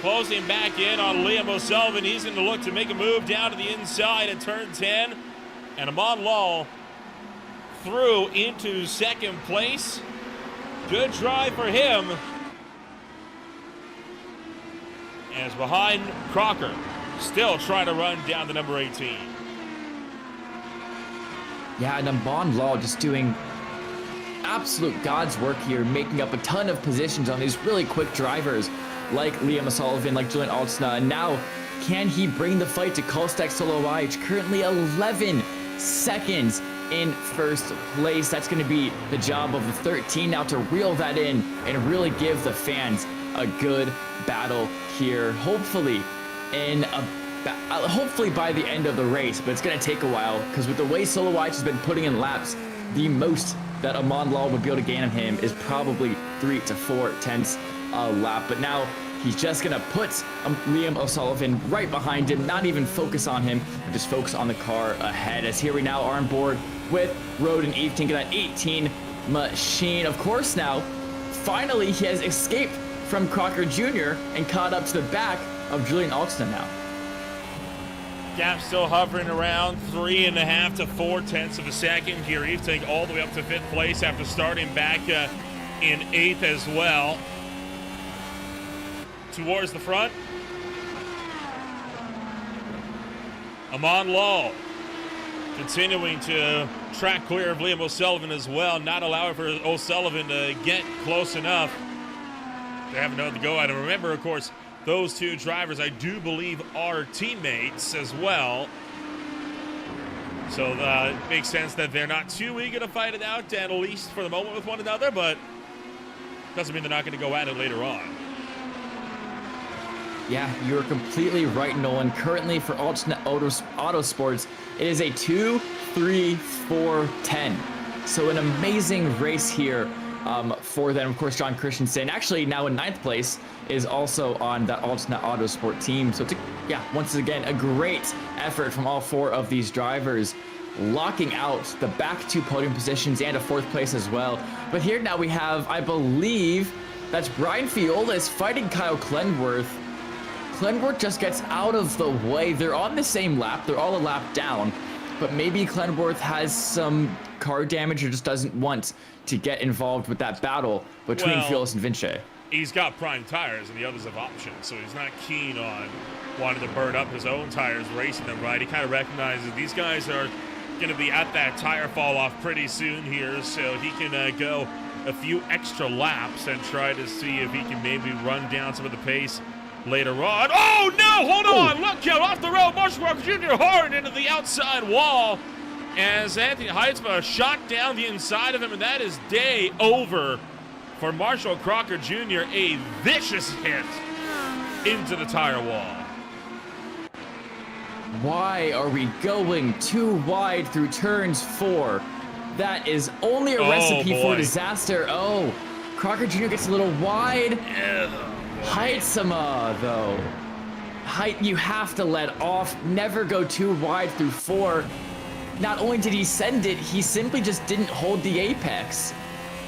[SPEAKER 1] closing back in on Liam O'Sullivan. He's going to look to make a move down to the inside at turn 10. And Amon Lal through into second place. Good drive for him. As behind Crocker, still trying to run down to number 18.
[SPEAKER 2] Yeah, and Amon Lal just doing absolute God's work here, making up a ton of positions on these really quick drivers like Liam O'Sullivan, like Julian Altshuler. And now, can he bring the fight to Kostek Solowajic? Currently 11 seconds in first place. That's going to be the job of the 13 now to reel that in and really give the fans a good battle here. Hopefully by the end of the race, but it's going to take a while because with the way Solowajic has been putting in laps, the most that Amon Lal would be able to gain on him is probably 3 to 4 tenths a lap. But now he's just going to put Liam O'Sullivan right behind him, not even focus on him, and just focus on the car ahead. As here we now are on board with Roden Eeftink, that 18 machine. Of course now, finally he has escaped from Crocker Jr. and caught up to the back of Julian Altshuler now.
[SPEAKER 1] Gap still hovering around 3.5 to 4 tenths of a second here. Eeftink all the way up to 5th place after starting back in 8th as well. Towards the front, Amon Lal continuing to track clear of Liam O'Sullivan as well, not allowing for O'Sullivan to get close enough to have another go at him. Remember, of course, those two drivers, I do believe, are teammates as well. So it makes sense that they're not too eager to fight it out, at least for the moment, with one another, but doesn't mean they're not going to go at it later on.
[SPEAKER 2] Yeah, you're completely right, Nolan. Currently for Alternate Autosports, it is a 2-3-4-10. So an amazing race here for them. Of course, John Christensen, actually now in 9th place, is also on that Alternate Autosport team. So once again, a great effort from all 4 of these drivers, locking out the back 2 podium positions and a 4th place as well. But here now we have, I believe, that's Brian Fiolis fighting Kyle Clenworth. Clenworth just gets out of the way. They're on the same lap. They're all a lap down. But maybe Clenworth has some car damage or just doesn't want to get involved with that battle between Fiolis and Vinci.
[SPEAKER 1] He's got prime tires and the others have options, so he's not keen on wanting to burn up his own tires racing them, right? He kind of recognizes these guys are going to be at that tire fall off pretty soon here, so he can go a few extra laps and try to see if he can maybe run down some of the pace later on. Oh no, hold on, look out, off the road, Marshall Crocker Jr. hard into the outside wall as Anthony Heitzma shot down the inside of him, and that is day over for Marshall Crocker Jr. A vicious hit into the tire wall.
[SPEAKER 2] Why are we going too wide through turns 4? That is only a recipe for disaster. Oh, Crocker Jr. gets a little wide. Heitzma, though. You have to let off. Never go too wide through 4. Not only did he send it, he simply just didn't hold the apex.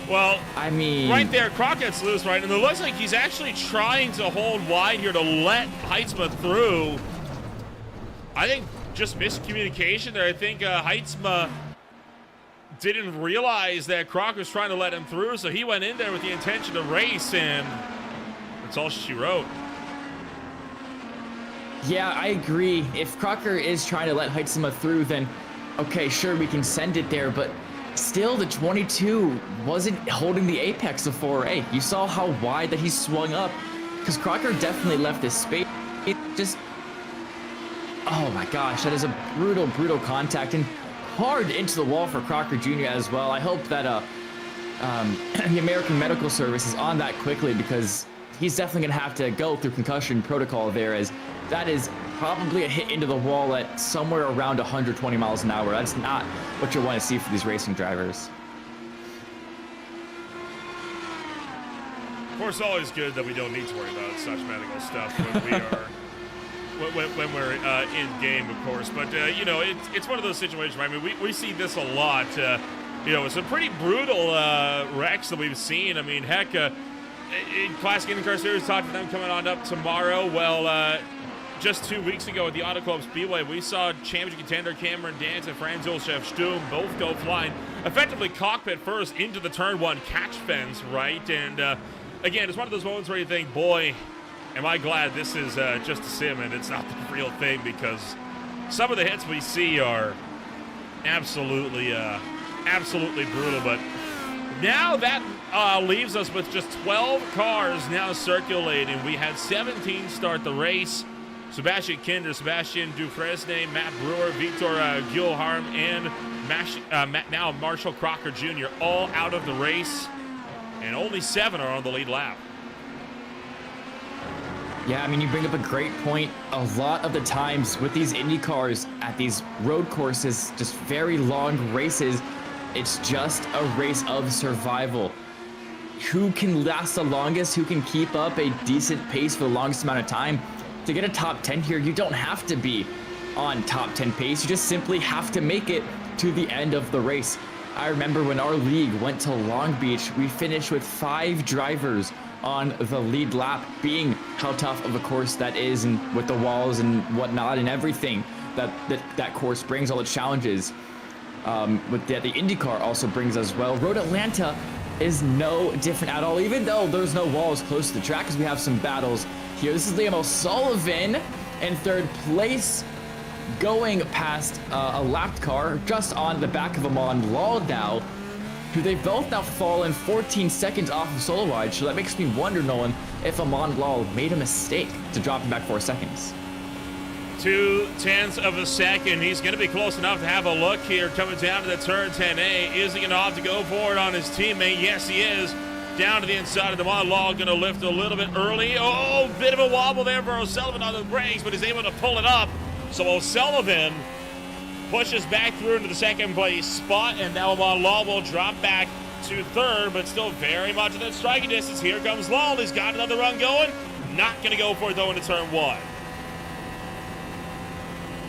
[SPEAKER 1] Well,
[SPEAKER 2] I mean,
[SPEAKER 1] right there, Crockett's loose, right? And it looks like he's actually trying to hold wide here to let Heitzma through. I think just miscommunication there. I think Heitzma didn't realize that Crocker was trying to let him through, so he went in there with the intention to race, and that's all she wrote.
[SPEAKER 2] Yeah, I agree. If Crocker is trying to let Heitzma through, then okay, sure, we can send it there, but still the 22 wasn't holding the apex of 4A. You saw how wide that he swung up, because Crocker definitely left this space. It just, Oh my gosh, that is a brutal, brutal contact and hard into the wall for Crocker Jr. as well. I hope that the American Medical Service is on that quickly, because he's definitely going to have to go through concussion protocol there, as that is probably a hit into the wall at somewhere around 120 miles an hour. That's not what you want to see for these racing drivers.
[SPEAKER 1] Of course, always good that we don't need to worry about such medical stuff when we are when we're in game, of course. But you know, it's one of those situations. Right? I mean, we see this a lot. You know, it's a pretty brutal wrecks that we've seen. I mean, heck, in Classic Indycar Series, talked to them coming on up tomorrow. Well, just 2 weeks ago at the Auto Club Speedway, we saw championship contender Cameron Dance and Franz Josef Sturm both go flying, effectively cockpit first into the turn one catch fence, right? And again, it's one of those moments where you think, boy, am I glad this is just a sim and it's not the real thing, because some of the hits we see are absolutely brutal. But now that leaves us with just 12 cars now circulating. We had 17 start the race. Sebastian Kinder, Sebastian Dufresne, Matt Brewer, Vitor Gilharm, and now Marshall Crocker Jr. all out of the race, and only 7 are on the lead lap.
[SPEAKER 2] Yeah, I mean, you bring up a great point. A lot of the times with these Indy cars at these road courses, just very long races, it's just a race of survival. Who can last the longest? Who can keep up a decent pace for the longest amount of time? To get a top 10 here, you don't have to be on top 10 pace. You just simply have to make it to the end of the race. I remember when our league went to Long Beach, we finished with 5 drivers on the lead lap, being how tough of a course that is, and with the walls and whatnot and everything that course brings, all the challenges. With the IndyCar also brings as well. Road Atlanta is no different at all, even though there's no walls close to the track, because we have some battles here. This is Liam O'Sullivan in 3rd place, going past a lapped car just on the back of Amon Laldau, who they both now fallen 14 seconds off of solo wide. So that makes me wonder, Nolan, if Amon Lal made a mistake to drop him back 4 seconds.
[SPEAKER 1] 0.2 of a second. He's going to be close enough to have a look here coming down to the turn 10A. Is he going to have to go for it on his teammate? Yes, he is. Down to the inside of the Law, going to lift a little bit early. Oh, bit of a wobble there for O'Sullivan on the brakes, but he's able to pull it up. So O'Sullivan pushes back through into the 2nd place spot, and now Law will drop back to 3rd, but still very much in that striking distance. Here comes Law. He's got another run going. Not going to go for it, though, into turn 1.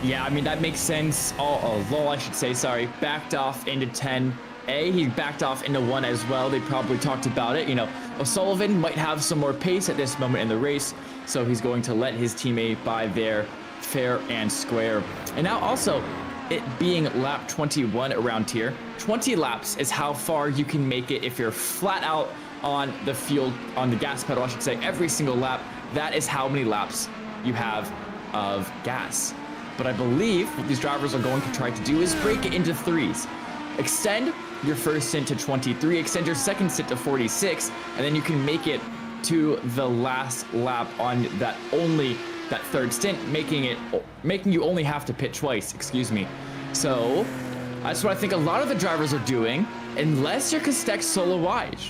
[SPEAKER 2] Yeah, I mean, that makes sense. Lowell, I should say, sorry, backed off into 10A. He backed off into 1 as well. They probably talked about it. You know, O'Sullivan might have some more pace at this moment in the race, so he's going to let his teammate by there fair and square. And now also, it being lap 21 around here, 20 laps is how far you can make it if you're flat out on the field, on the gas pedal, I should say, every single lap. That is how many laps you have of gas. But I believe what these drivers are going to try to do is break it into 3s. Extend your first stint to 23, extend your second stint to 46, and then you can make it to the last lap on that 3rd stint, making you only have to pit twice, excuse me. So that's what I think a lot of the drivers are doing, unless you're Kostek Solowaj,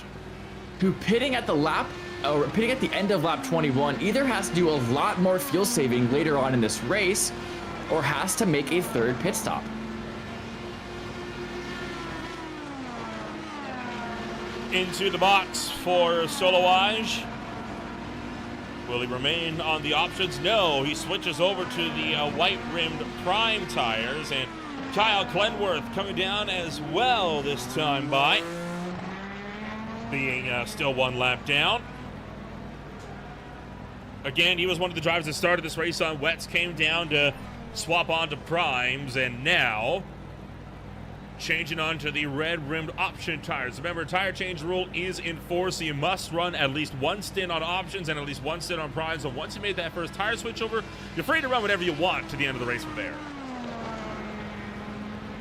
[SPEAKER 2] who pitting at the end of lap 21 either has to do a lot more fuel saving later on in this race, or has to make a 3rd pit stop.
[SPEAKER 1] Into the box for Solowaj. Will he remain on the options? No, he switches over to the white-rimmed prime tires, and Kyle Clenworth coming down as well this time by, being still 1 lap down. Again, he was one of the drivers that started this race on wets, came down to swap onto primes, and now changing on to the red-rimmed option tires. Remember, tire change rule is in force, so you must run at least 1 stint on options and at least 1 stint on primes. So once you made that first tire switch over, you're free to run whatever you want to the end of the race from there.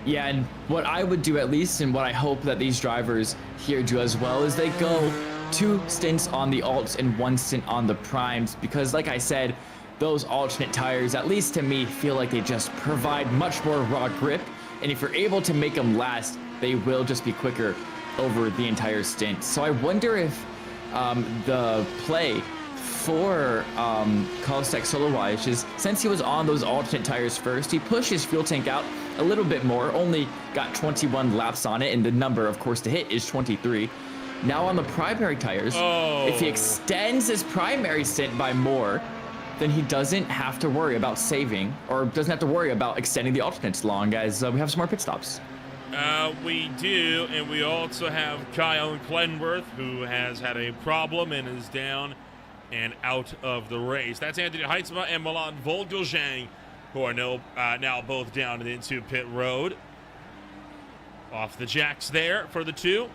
[SPEAKER 2] Yeah, and what I would do at least, and what I hope that these drivers here do as well, is they go 2 stints on the alts and 1 stint on the primes, because like I said, those alternate tires, at least to me, feel like they just provide much more raw grip. And if you're able to make them last, they will just be quicker over the entire stint. So I wonder if the play for Kostek Solowaj is, since he was on those alternate tires first, he pushed his fuel tank out a little bit more, only got 21 laps on it, and the number, of course, to hit is 23. Now on the primary tires, if he extends his primary stint by more, then he doesn't have to worry about saving, or doesn't have to worry about extending the alternates long, as we have some more pit stops.
[SPEAKER 1] We do, and we also have Kyle Clenworth, who has had a problem and is down and out of the race. That's Anthony Heitzma and Milan Volgojang, who are now both down and into pit road. Off the jacks there for the two.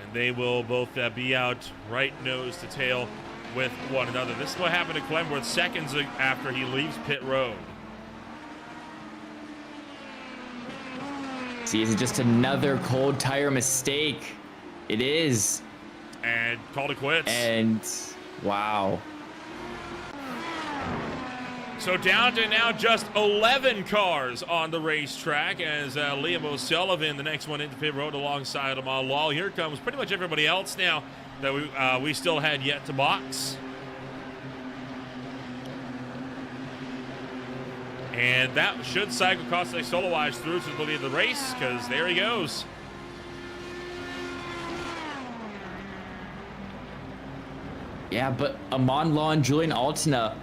[SPEAKER 1] And they will both be out right nose to tail with one another. This is what happened to Clenworth seconds after he leaves pit road.
[SPEAKER 2] See, is it just another cold tire mistake? It is.
[SPEAKER 1] And called it quits.
[SPEAKER 2] And wow.
[SPEAKER 1] So down to now just 11 cars on the racetrack as Liam O'Sullivan, the next one into pit road alongside Amal Lal. Here comes pretty much everybody else now that we still had yet to box. And that should cycle Kostek Solowaj through to the lead of the race, because there he goes.
[SPEAKER 2] Yeah, but Aman Law and Julian Altena,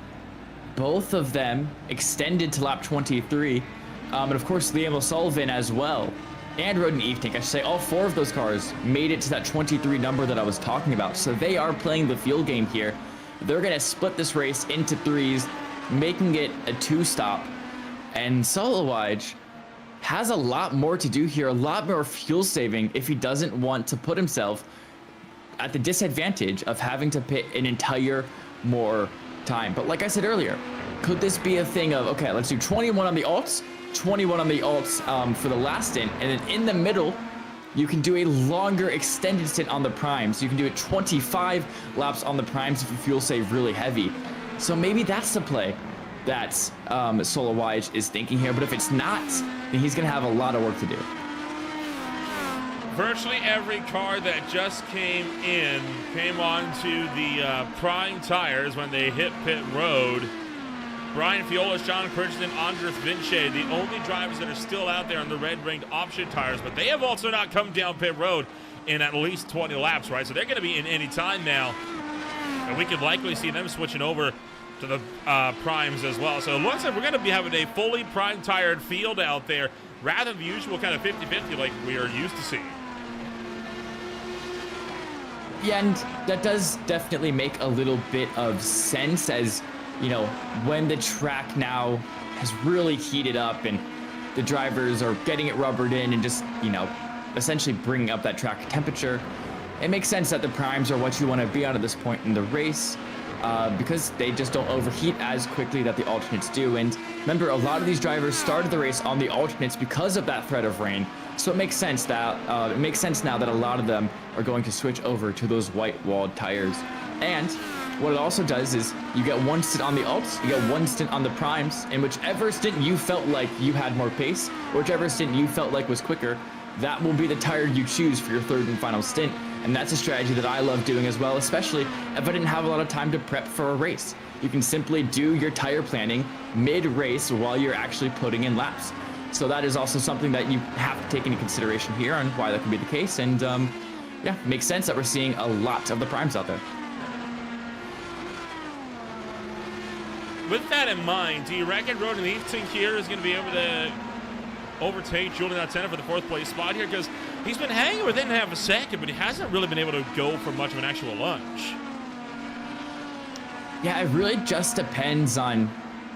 [SPEAKER 2] both of them extended to lap 23. And of course, Liam O'Sullivan as well. And Roden Evetank, I should say, all four of those cars made it to that 23 number that I was talking about. So they are playing the field game here. They're going to split this race into threes, making it a two-stop. And Solowaj has a lot more to do here, a lot more fuel saving if he doesn't want to put himself at the disadvantage of having to pit an entire more time. But like I said earlier, could this be a thing of, okay, let's do 21 on the alts, 21 on the alts for the last stint, and then in the middle, you can do a longer extended stint on the primes. You can do it 25 laps on the primes if you fuel save really heavy. So maybe that's the play that Solowaj is thinking here, but if it's not, then he's going to have a lot of work to do.
[SPEAKER 1] Virtually every car that just came in came onto the prime tires when they hit pit road. Brian Fiolis, John Christensen, Andres Vinci, the only drivers that are still out there on the red-ringed option tires, but they have also not come down pit road in at least 20 laps, right? So they're going to be in any time now, and we could likely see them switching over to the primes as well. So it looks like we're going to be having a fully prime-tired field out there rather than the usual kind of 50-50 like we are used to seeing.
[SPEAKER 2] Yeah, and that does definitely make a little bit of sense, as, you know, when the track now has really heated up and the drivers are getting it rubbered in and just, you know, essentially bringing up that track temperature, it makes sense that the primes are what you want to be on at this point in the race, because they just don't overheat as quickly that the alternates do. And remember, a lot of these drivers started the race on the alternates because of that threat of rain. So it makes sense that now that a lot of them are going to switch over to those white-walled tires. And what it also does is you get one stint on the alts, you get one stint on the primes, and whichever stint you felt like you had more pace, or whichever stint you felt like was quicker, that will be the tire you choose for your third and final stint. And that's a strategy that I love doing as well, especially if I didn't have a lot of time to prep for a race. You can simply do your tire planning mid-race while you're actually putting in laps. So that is also something that you have to take into consideration here on why that could be the case. And yeah, it makes sense that we're seeing a lot of the primes out there.
[SPEAKER 1] With that in mind, do you reckon Roden Evetank here is going to be able to overtake Julian Altena for the fourth place spot here? Because he's been hanging within half a second, but he hasn't really been able to go for much of an actual lunge.
[SPEAKER 2] Yeah, it really just depends on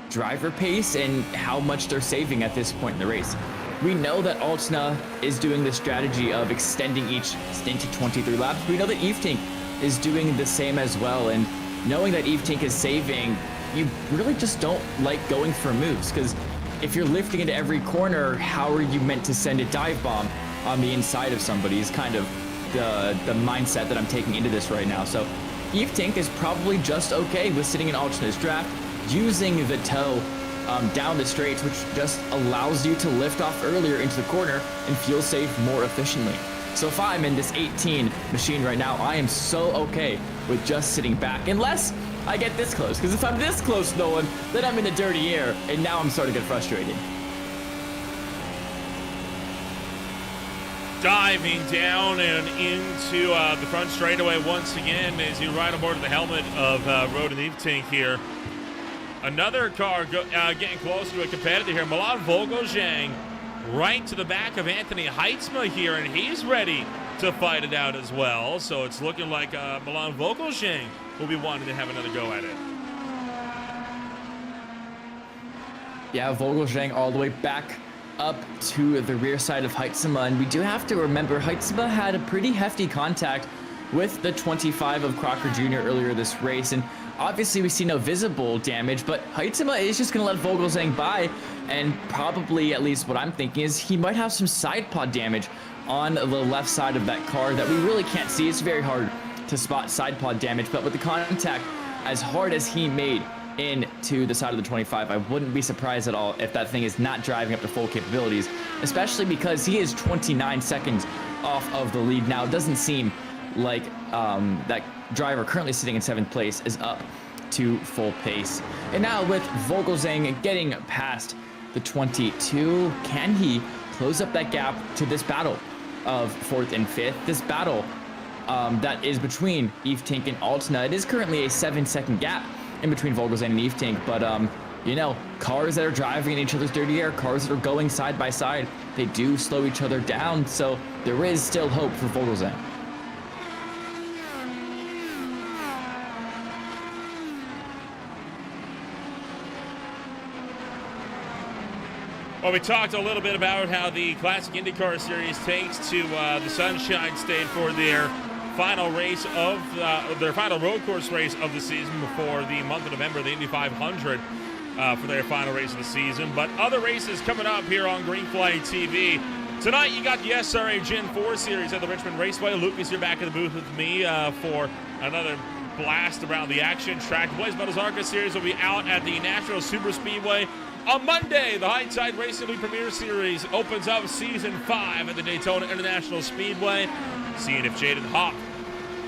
[SPEAKER 2] driver pace and how much they're saving at this point in the race. We know that Altena is doing the strategy of extending each stint to 23 laps. We know that Evetank is doing the same as well, and knowing that Evetank is saving, you really just don't like going for moves, because if you're lifting into every corner, how are you meant to send a dive bomb on the inside of somebody is kind of the mindset that I'm taking into this right now. So Eve Tink is probably just okay with sitting in Alternate's draft, using the toe down the straights, which just allows you to lift off earlier into the corner and fuel save more efficiently. So if I'm in this 18 machine right now, I am so okay with just sitting back, unless I get this close. Because if I'm this close, Nolan, then I'm in the dirty air, and now I'm starting to get frustrated.
[SPEAKER 1] Diving down and into the front straightaway once again as you ride aboard the helmet of Road and Eve Tink here. Another car getting closer to a competitor here. Milan Vogelzang right to the back of Anthony Heitzma here, and he's ready to fight it out as well. So it's looking like Milan Vogelzang will be wanting to have another go at it.
[SPEAKER 2] Yeah, Vogelzang all the way back up to the rear side of Heitzma, and we do have to remember Heitzma had a pretty hefty contact with the 25 of Crocker Jr. earlier this race, and obviously we see no visible damage, but Heitzma is just going to let Vogelzang by, and probably, at least what I'm thinking, is he might have some side pod damage on the left side of that car that we really can't see. It's very hard to spot side pod damage, but with the contact as hard as he made into the side of the 25, I wouldn't be surprised at all if that thing is not driving up to full capabilities, especially because he is 29 seconds off of the lead now. It doesn't seem like that driver currently sitting in 7th place is up to full pace. And now with Vogelzang getting past the 22, can he close up that gap to this battle of 4th and 5th? This battle that is between Eve Tink and Altna. It is currently a 7-second gap in between Vogelzang and Eve Tink, but you know, cars that are driving in each other's dirty air, cars that are going side by side, they do slow each other down, so there is still hope for Vogelzang.
[SPEAKER 1] Well, we talked a little bit about how the Classic IndyCar Series takes to the Sunshine State for their final race of their final road course race of the season before the month of November, the Indy 500 for their final race of the season. But other races coming up here on Greenflight TV. Tonight, you got the SRA Gen 4 Series at the Richmond Raceway. Luke is here back in the booth with me for another blast around the action track. The Blaze Metals ARCA Series will be out at the Nashville Super Speedway. On Monday, the Hindsight Racing League Premier Series opens up Season 5 at the Daytona International Speedway. Seeing if Jaden Hopp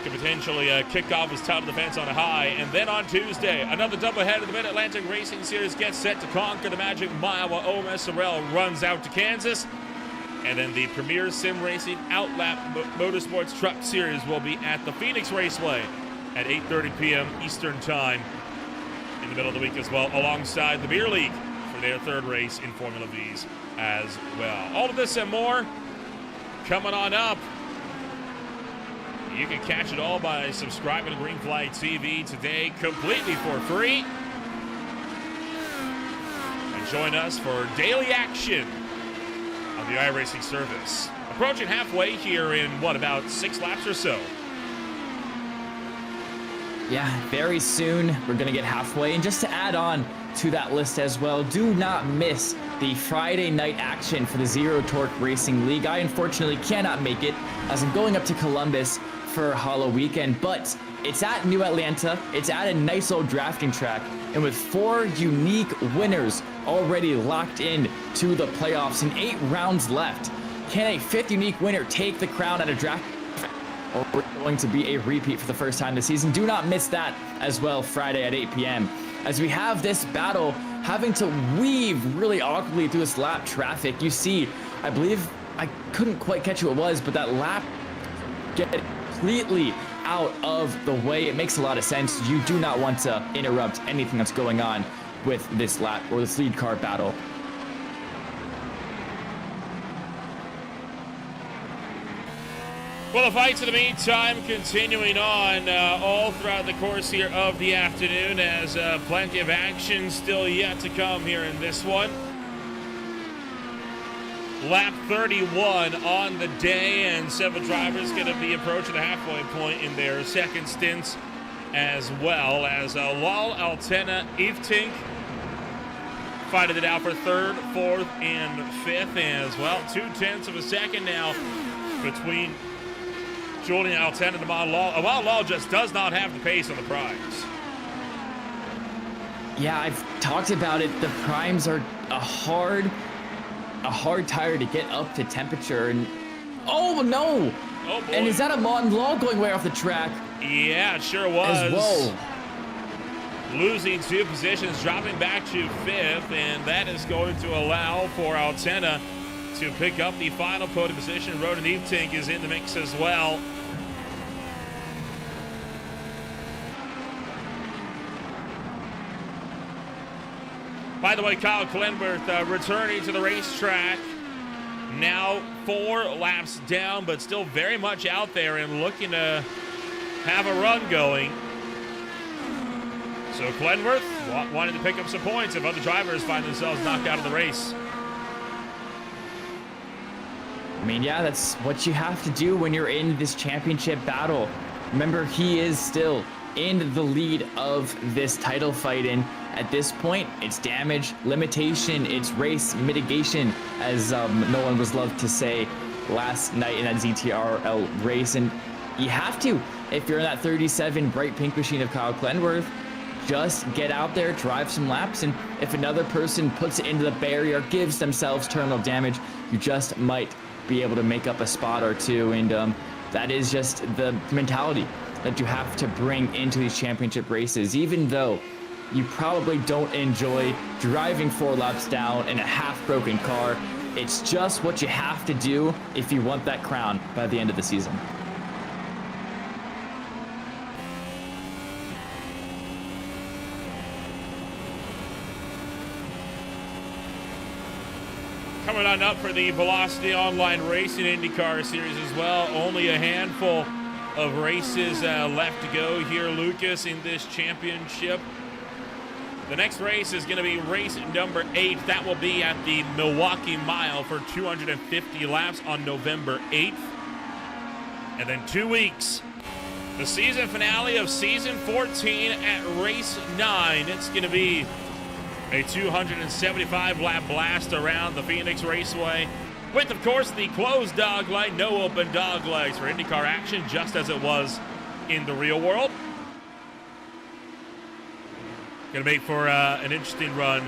[SPEAKER 1] can potentially kick off his title defense on a high. And then on Tuesday, another doubleheader. The Mid-Atlantic Racing Series gets set to conquer the Magic Mile while OMS Sorrell runs out to Kansas. And then the Premier Sim Racing Outlap Motorsports Truck Series will be at the Phoenix Raceway at 8:30 p.m. Eastern Time in the middle of the week as well, alongside the Beer League for their third race in Formula V's as well. All of this and more coming on up. You can catch it all by subscribing to Greenflight TV today completely for free. And join us for daily action on the iRacing service. Approaching halfway here in, what, about 6 laps or so?
[SPEAKER 2] Yeah, very soon we're going to get halfway. And just to add on to that list as well, do not miss the Friday night action for the Zero Torque Racing League. I unfortunately cannot make it as I'm going up to Columbus for Hollow Weekend, but it's at New Atlanta. It's at a nice old drafting track, and with 4 unique winners already locked in to the playoffs and 8 rounds left, can a 5th unique winner take the crown at a draft? Or we're going to be a repeat for the first time this season? Do not miss that as well, Friday at 8 p.m. as we have this battle having to weave really awkwardly through this lap traffic. You see, I believe, I couldn't quite catch who it was, but that lap get completely out of the way. It makes a lot of sense. You do not want to interrupt anything that's going on with this lap or this lead car battle.
[SPEAKER 1] Well, the fights in the meantime continuing on all throughout the course here of the afternoon, as plenty of action still yet to come here in this one. Lap 31 on the day, and several drivers going to be approaching the halfway point in their second stints as well, as Lal Altena Eve Tink fighting it out for 3rd, 4th, and 5th as well. 0.2 of a second now between Julian Alten and Amon Law. Amon Law just does not have the pace on the primes.
[SPEAKER 2] Yeah, I've talked about it. The primes are a hard tire to get up to temperature. And oh no!
[SPEAKER 1] Oh boy.
[SPEAKER 2] And is that Amon Law going way off the track?
[SPEAKER 1] Yeah, it sure was.
[SPEAKER 2] As well.
[SPEAKER 1] Losing 2 positions, dropping back to 5th, and that is going to allow for Altena to pick up the final podium position. Roden Evetink is in the mix as well. By the way, Kyle Klenworth returning to the racetrack. Now 4 laps down, but still very much out there and looking to have a run going. So Klenworth wanted to pick up some points if other drivers find themselves knocked out of the race.
[SPEAKER 2] I mean, yeah, that's what you have to do when you're in this championship battle. Remember, he is still in the lead of this title fight, and at this point, it's damage limitation, it's race mitigation, as Nolan was loved to say last night in that ZTRL race. And you have to, if you're in that 37 bright pink machine of Kyle Klenworth, just get out there, drive some laps, and if another person puts it into the barrier, gives themselves terminal damage, you just might be able to make up a spot or two. And that is just the mentality that you have to bring into these championship races. Even though you probably don't enjoy driving 4 laps down in a half-broken car, it's just what you have to do if you want that crown by the end of the season.
[SPEAKER 1] Coming on up for the Velocity Online Racing IndyCar Series as well. Only a handful of races left to go here, Lucas, in this championship. The next race is going to be race number 8. That will be at the Milwaukee Mile for 250 laps on November 8th. And then 2 weeks, the season finale of season 14 at race 9. It's going to be a 275 lap blast around the Phoenix Raceway with, of course, the closed dog line, no open dog legs for IndyCar action, just as it was in the real world. Going to make for an interesting run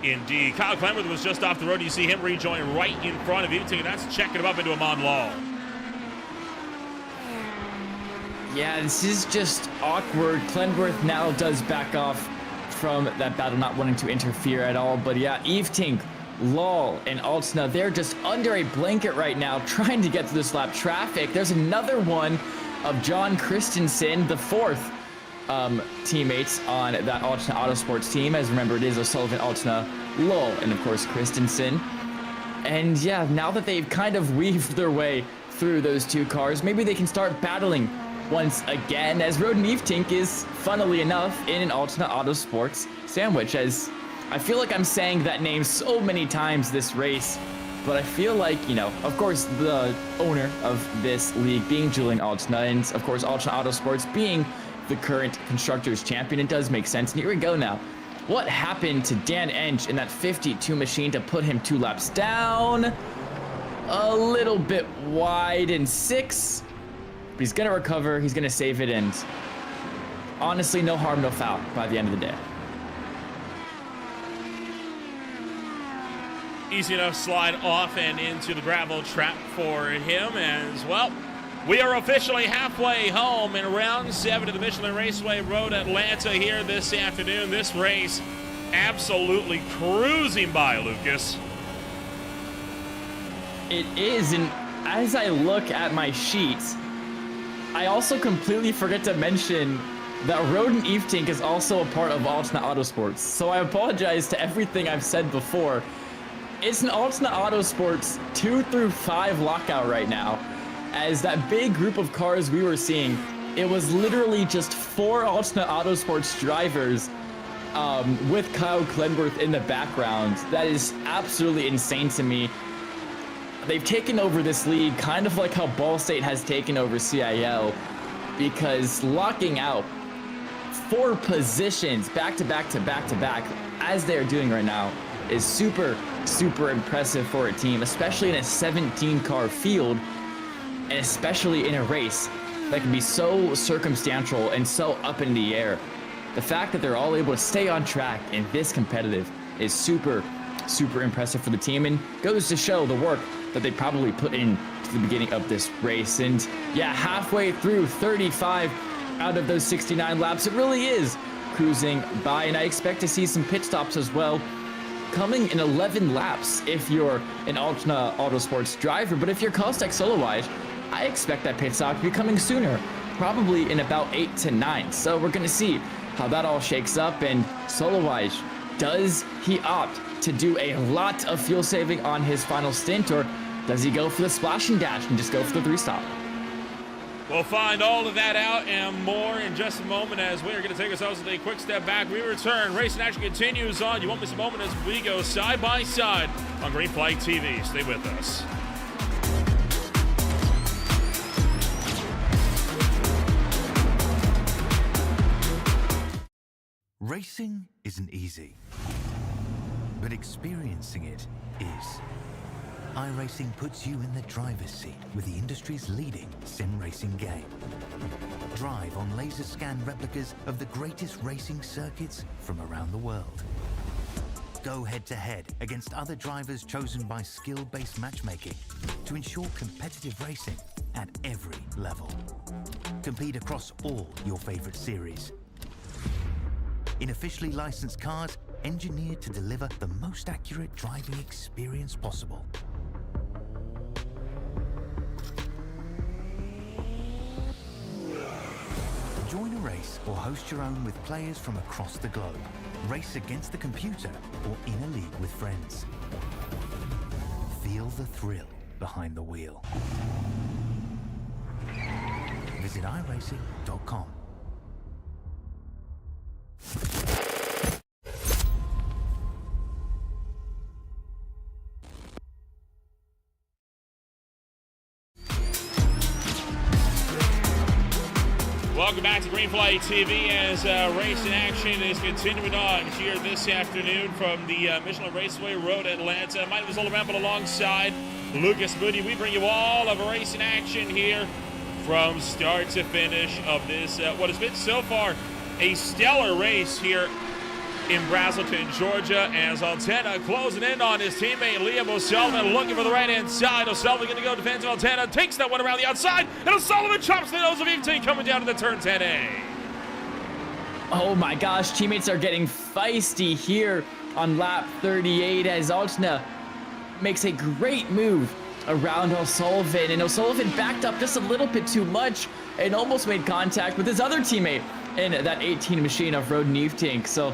[SPEAKER 1] indeed. Kyle Klenworth was just off the road. You see him rejoin right in front of Evetink, and that's checking him up into Amon Law.
[SPEAKER 2] Yeah, this is just awkward. Klenworth now does back off from that battle, not wanting to interfere at all. But yeah, Evetink, Law, and Altena, they're just under a blanket right now, trying to get through this lap traffic. There's another one of John Christensen, the 4th teammates on that Altena Autosports team. As remember, it is O'Sullivan, Altena, Law, and of course Christensen. And yeah, now that they've kind of weaved their way through those 2 cars, maybe they can start battling once again, as Roden Evetink is, funnily enough, in an Altena Autosports sandwich. As I feel like I'm saying that name so many times this race, but I feel like, you know, of course, the owner of this league being Julian Altena, and of course, Altena Autosports being the current Constructors Champion, it does make sense. And here we go now. What happened to Dan Ench in that 52 machine to put him 2 laps down? A little bit wide in 6. But he's going to recover. He's going to save it. And honestly, no harm, no foul by the end of the day.
[SPEAKER 1] Easy enough slide off and into the gravel trap for him as well. We are officially halfway home in round 7 of the Michelin Raceway Road Atlanta here this afternoon. This race absolutely cruising by, Lucas.
[SPEAKER 2] It is, and as I look at my sheets, I also completely forget to mention that Roden Evetink is also a part of Altena Autosports. So I apologize to everything I've said before. It's an Altena Autosports 2 through 5 lockout right now. As that big group of cars we were seeing, it was literally just 4 Altena Autosports drivers with Kyle Klenworth in the background. That is absolutely insane to me. They've taken over this league kind of like how Ball State has taken over CIL, because locking out 4 positions back to back to back to back, as they're doing right now, is super, super impressive for a team, especially in a 17 car field. and especially in a race that can be so circumstantial and so up in the air. The fact that they're all able to stay on track and this competitive is super impressive for the team, and goes to show the work that they probably put in to the beginning of this race. And yeah, halfway through 35 out of those 69 laps, it really is cruising by, and I expect to see some pit stops as well coming in 11 laps if you're an Altna Autosports driver. But if you're Kostek Solowaj, I expect that pit stop to be coming sooner, probably in about 8 to 9. So we're going to see how that all shakes up. And Solowaj, does he opt to do a lot of fuel saving on his final stint, or does he go for the splash and dash and just go for the 3-stop?
[SPEAKER 1] We'll find all of that out and more in just a moment, as we are going to take ourselves a quick step back. We return. Racing action continues on. You won't miss a moment as we go side by side on Green Flag TV. Stay with us.
[SPEAKER 3] Racing isn't easy, but experiencing it is. iRacing puts you in the driver's seat with the industry's leading sim racing game. Drive on laser scan replicas of the greatest racing circuits from around the world. Go head to head against other drivers chosen by skill-based matchmaking to ensure competitive racing at every level. Compete across all your favorite series in officially licensed cars engineered to deliver the most accurate driving experience possible. Join a race or host your own with players from across the globe. Race against the computer or in a league with friends. Feel the thrill behind the wheel. Visit iRacing.com.
[SPEAKER 1] Welcome back to Green Flag TV as racing action is continuing on here this afternoon from the Michelin Raceway Road, Atlanta. Mike was all around, but alongside Lucas Moody, we bring you all of racing action here from start to finish of this, what has been so far a stellar race here in Braselton, Georgia, as Altena closing in on his teammate Liam O'Sullivan, looking for the right-hand side. O'Sullivan going to go defensive. Altena takes that one around the outside, and O'Sullivan chops the nose of Evte coming down to the turn 10A.
[SPEAKER 2] Oh my gosh, teammates are getting feisty here on lap 38 as Altena makes a great move around O'Sullivan, and O'Sullivan backed up just a little bit too much and almost made contact with his other teammate in that 18 machine of Road Evte. So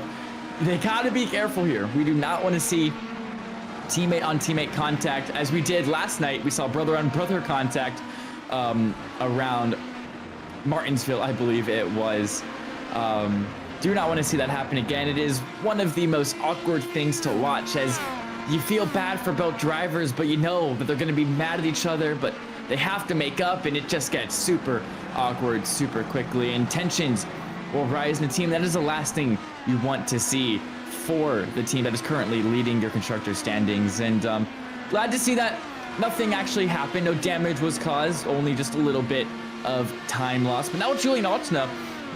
[SPEAKER 2] they gotta be careful here. We do not want to see teammate on teammate contact as we did last night. We saw brother on brother contact around Martinsville, I believe it was. Do not want to see that happen again. It is one of the most awkward things to watch, as you feel bad for both drivers, but you know that they're going to be mad at each other, but they have to make up, and it just gets super awkward super quickly, and tensions will rise in the team. That is the last thing you want to see for the team that is currently leading your constructor standings. And glad to see that nothing actually happened. No damage was caused, only just a little bit of time lost. But now with Julian Altena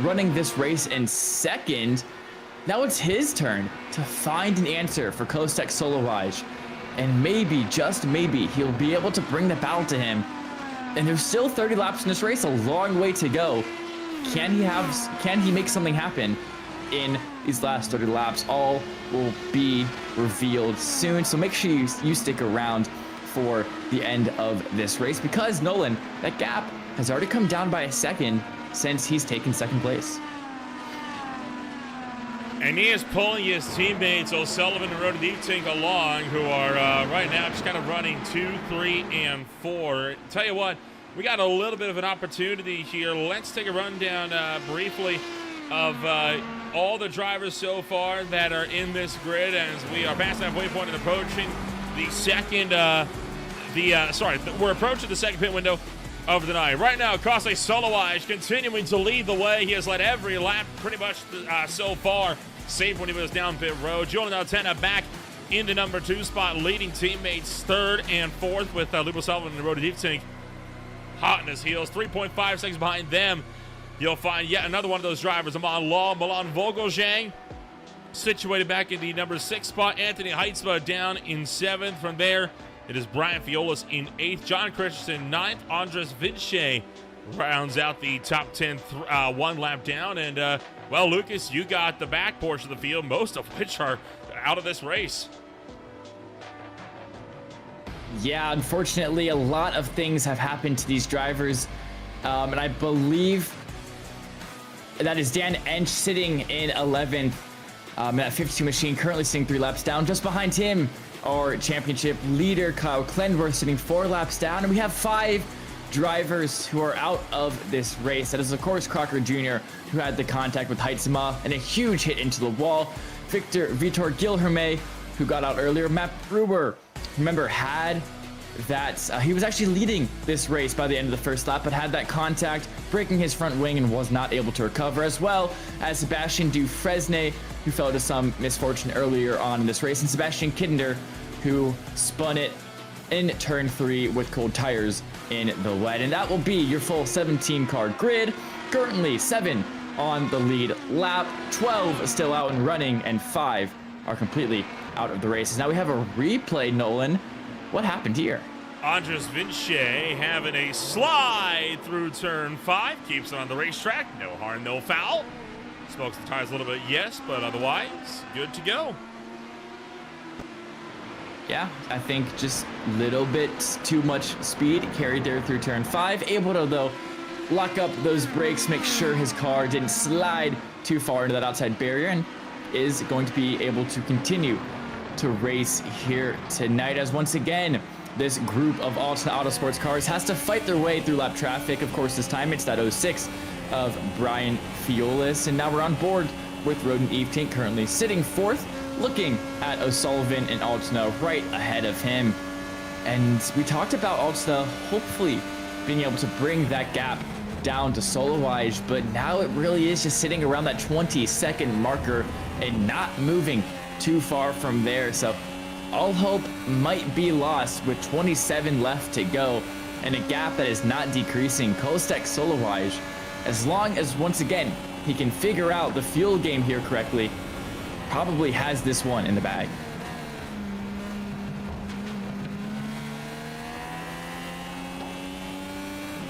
[SPEAKER 2] running this race in second, now it's his turn to find an answer for Kostek Solowaj. And maybe, just maybe, he'll be able to bring the battle to him. And there's still 30 laps in this race, a long way to go. Can he make something happen in these last 30 laps? All will be revealed soon, so make sure you stick around for the end of this race, because Nolan, that gap has already come down by a second since he's taken second place.
[SPEAKER 1] And he is pulling his teammates O'Sullivan and Road Evte along, who are right now just kind of running 2, 3, and 4. Tell you what, we got a little bit of an opportunity here. Let's take a rundown briefly of all the drivers so far that are in this grid as we are past that waypoint and approaching the second, we're approaching the second pit window of the night. Right now, Kostek Solowaj continuing to lead the way. He has led every lap pretty much so far, save when he was down pit road. Julian Altena back into number 2 spot, leading teammates 3rd and 4th with Liam O'Sullivan and Road Evte. hot in his heels. 3.5 seconds behind them, you'll find yet another one of those drivers, Amon Law, Milan Vogelzang, situated back in the number 6 spot. Anthony Heitzma down in 7th. From there, it is Brian Fiolis in 8th. John Christensen 9th. Andres Vinche rounds out the top 10 one lap down. And, well, Lucas, you got the back portion of the field, most of which are out of this race.
[SPEAKER 2] Yeah, unfortunately, a lot of things have happened to these drivers. And I believe that is Dan Ench sitting in 11th. That 52 machine currently sitting 3 laps down. Just behind him, our championship leader, Kyle Clenworth, sitting 4 laps down. And we have 5 drivers who are out of this race. That is, of course, Crocker Jr., who had the contact with Heitzma and a huge hit into the wall. Vitor Gilherme, who got out earlier. Matt Brewer, remember, had that he was actually leading this race by the end of the first lap, but had that contact, breaking his front wing, and was not able to recover, as well as Sebastian Dufresne, who fell to some misfortune earlier on in this race, and Sebastian Kinder, who spun it in turn 3 with cold tires in the wet. And that will be your full 17-car grid. Currently 7 on the lead lap, 12 still out and running, and 5 are completely out of the races. Now we have a replay, Nolan. What happened here?
[SPEAKER 1] Andres Vinche having a slide through turn 5, keeps it on the racetrack. No harm, no foul. Smokes the tires a little bit, yes, but otherwise, good to go.
[SPEAKER 2] Yeah, I think just a little bit too much speed carried there through turn 5. Able to, though, lock up those brakes, make sure his car didn't slide too far into that outside barrier, and is going to be able to continue to race here tonight, as once again this group of Altona Autosports cars has to fight their way through lap traffic. Of course, this time it's that 06 of Brian Fiolis, and now we're on board with Roden Evetink, currently sitting 4th, looking at O'Sullivan and Altona right ahead of him. And we talked about Altona hopefully being able to bring that gap down to Solowaj, but now it really is just sitting around that 20-second marker and not moving too far from there. So all hope might be lost with 27 left to go and a gap that is not decreasing. Kostek Solowaj, as long as, once again, he can figure out the fuel game here correctly, probably has this one in the bag.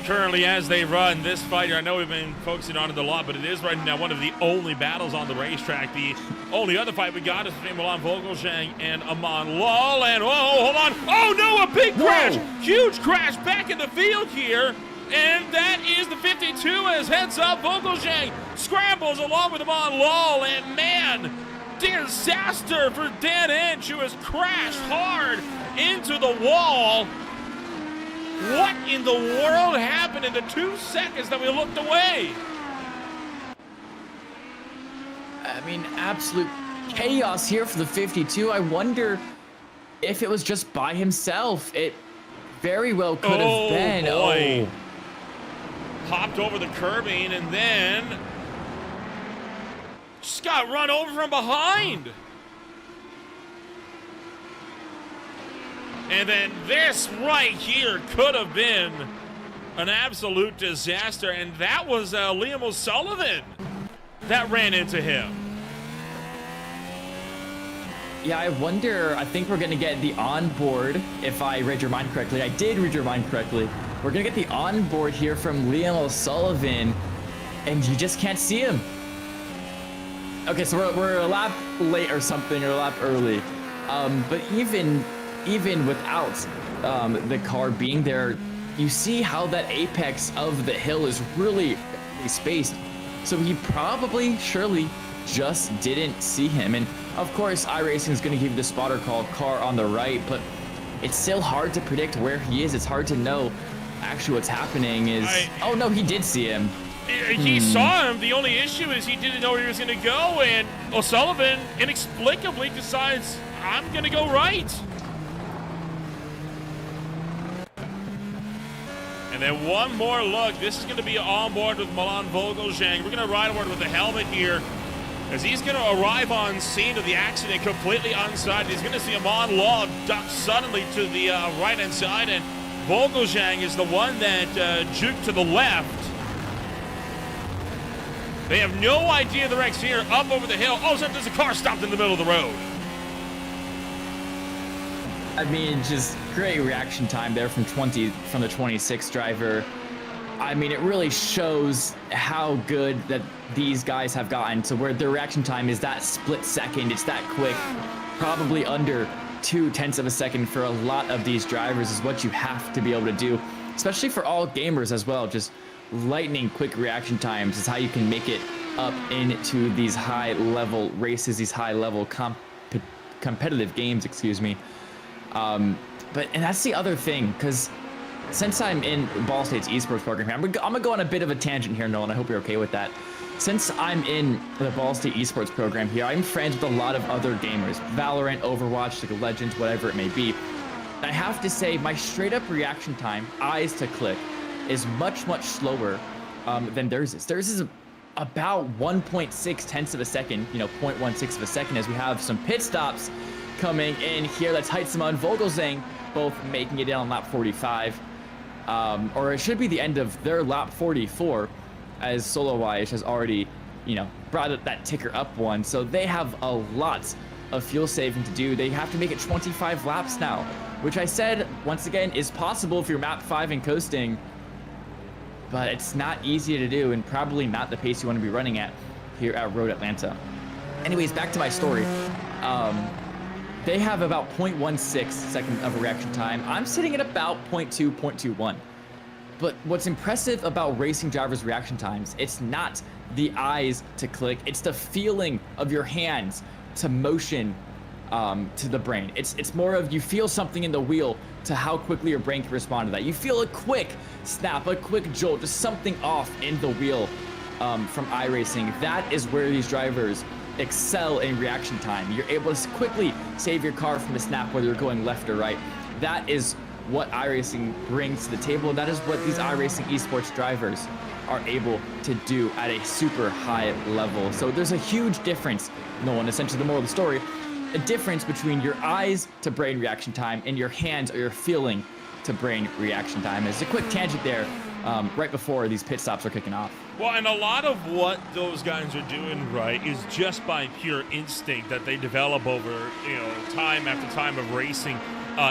[SPEAKER 1] Currently, as they run this fight, I know we've been focusing on it a lot, but it is right now one of the only battles on the racetrack. The only other fight we got is between Milan Vogelzang and Amon Lal. And oh, hold on. Oh no, a big crash. Huge crash back in the field here. And that is the 52 as heads up. Vogelzang scrambles along with Amon Lal. And man, disaster for Dan Ench, who has crashed hard into the wall. What in the world happened in the 2 seconds that we looked away?
[SPEAKER 2] I mean, absolute chaos here for the 52. I wonder if it was just by himself. It very well could have been.
[SPEAKER 1] Boy. Hopped over the curbing and then just got run over from behind. And then this right here could have been an absolute disaster. And that was Liam O'Sullivan that ran into him.
[SPEAKER 2] Yeah, I wonder, I think we're going to get the onboard, if I read your mind correctly. I did read your mind correctly. We're going to get the onboard here from Liam O'Sullivan, and you just can't see him. Okay, so we're a lap late or something, or a lap early. But even without the car being there, you see how that apex of the hill is really spaced. So he probably, surely, just didn't see him. And of course, iRacing is going to give you the spotter call, car on the right, but it's still hard to predict where he is. It's hard to know actually what's happening is... oh no, he did see him.
[SPEAKER 1] He saw him. The only issue is he didn't know where he was going to go, and O'Sullivan inexplicably decides, I'm going to go right. And then one more look. This is going to be on board with Milan Vogelzang. We're going to ride on board with the helmet here, as he's going to arrive on scene of the accident completely unsighted. He's going to see Amon Law duck suddenly to the right-hand side, and Vogelzang is the one that juked to the left. They have no idea the wreck's here, up over the hill. Oh, there's a car stopped in the middle of the road.
[SPEAKER 2] I mean, just great reaction time there from the 26 driver. I mean, it really shows how good that these guys have gotten to where their reaction time is that split second. It's that quick, probably under 0.2 of a second for a lot of these drivers is what you have to be able to do, especially for all gamers as well. Just lightning quick reaction times is how you can make it up into these high level races, these high level competitive games, excuse me. And that's the other thing, because since I'm in Ball State's esports program here, I'm gonna go on a bit of a tangent here, Nolan. I hope you're okay with that. Since I'm in the Ball State esports program here, I'm friends with a lot of other gamers, Valorant, Overwatch, League of Legends, whatever it may be. I have to say, my straight up reaction time, eyes to click, is much, much slower than theirs is. Theirs is about 1.6 of a second, 0.16 of a second, as we have some pit stops coming in here. That's Heitzema and Vogelzang both making it in on lap 45. Or it should be the end of their lap 44, as Solo Wise has already, brought up that ticker up one. So they have a lot of fuel saving to do. They have to make it 25 laps now, which I said, once again, is possible if you're map 5 and coasting, but it's not easy to do and probably not the pace you want to be running at here at Road Atlanta. Anyways, back to my story. They have about 0.16 second of a reaction time. I'm sitting at about 0.2, 0.21. But what's impressive about racing drivers' reaction times, it's not the eyes to click, it's the feeling of your hands to motion to the brain. It's more of you feel something in the wheel to how quickly your brain can respond to that. You feel a quick snap, a quick jolt, just something off in the wheel from iRacing. That is where these drivers excel in reaction time. You're able to quickly save your car from a snap, whether you're going left or right. That is what iRacing brings to the table. That is what these iRacing esports drivers are able to do at a super high level. So there's a huge difference, Nolan, essentially the moral of the story, a difference between your eyes to brain reaction time and your hands or your feeling to brain reaction time. There's a quick tangent there right before these pit stops are kicking off.
[SPEAKER 1] Well, and a lot of what those guys are doing right is just by pure instinct that they develop over, time after time of racing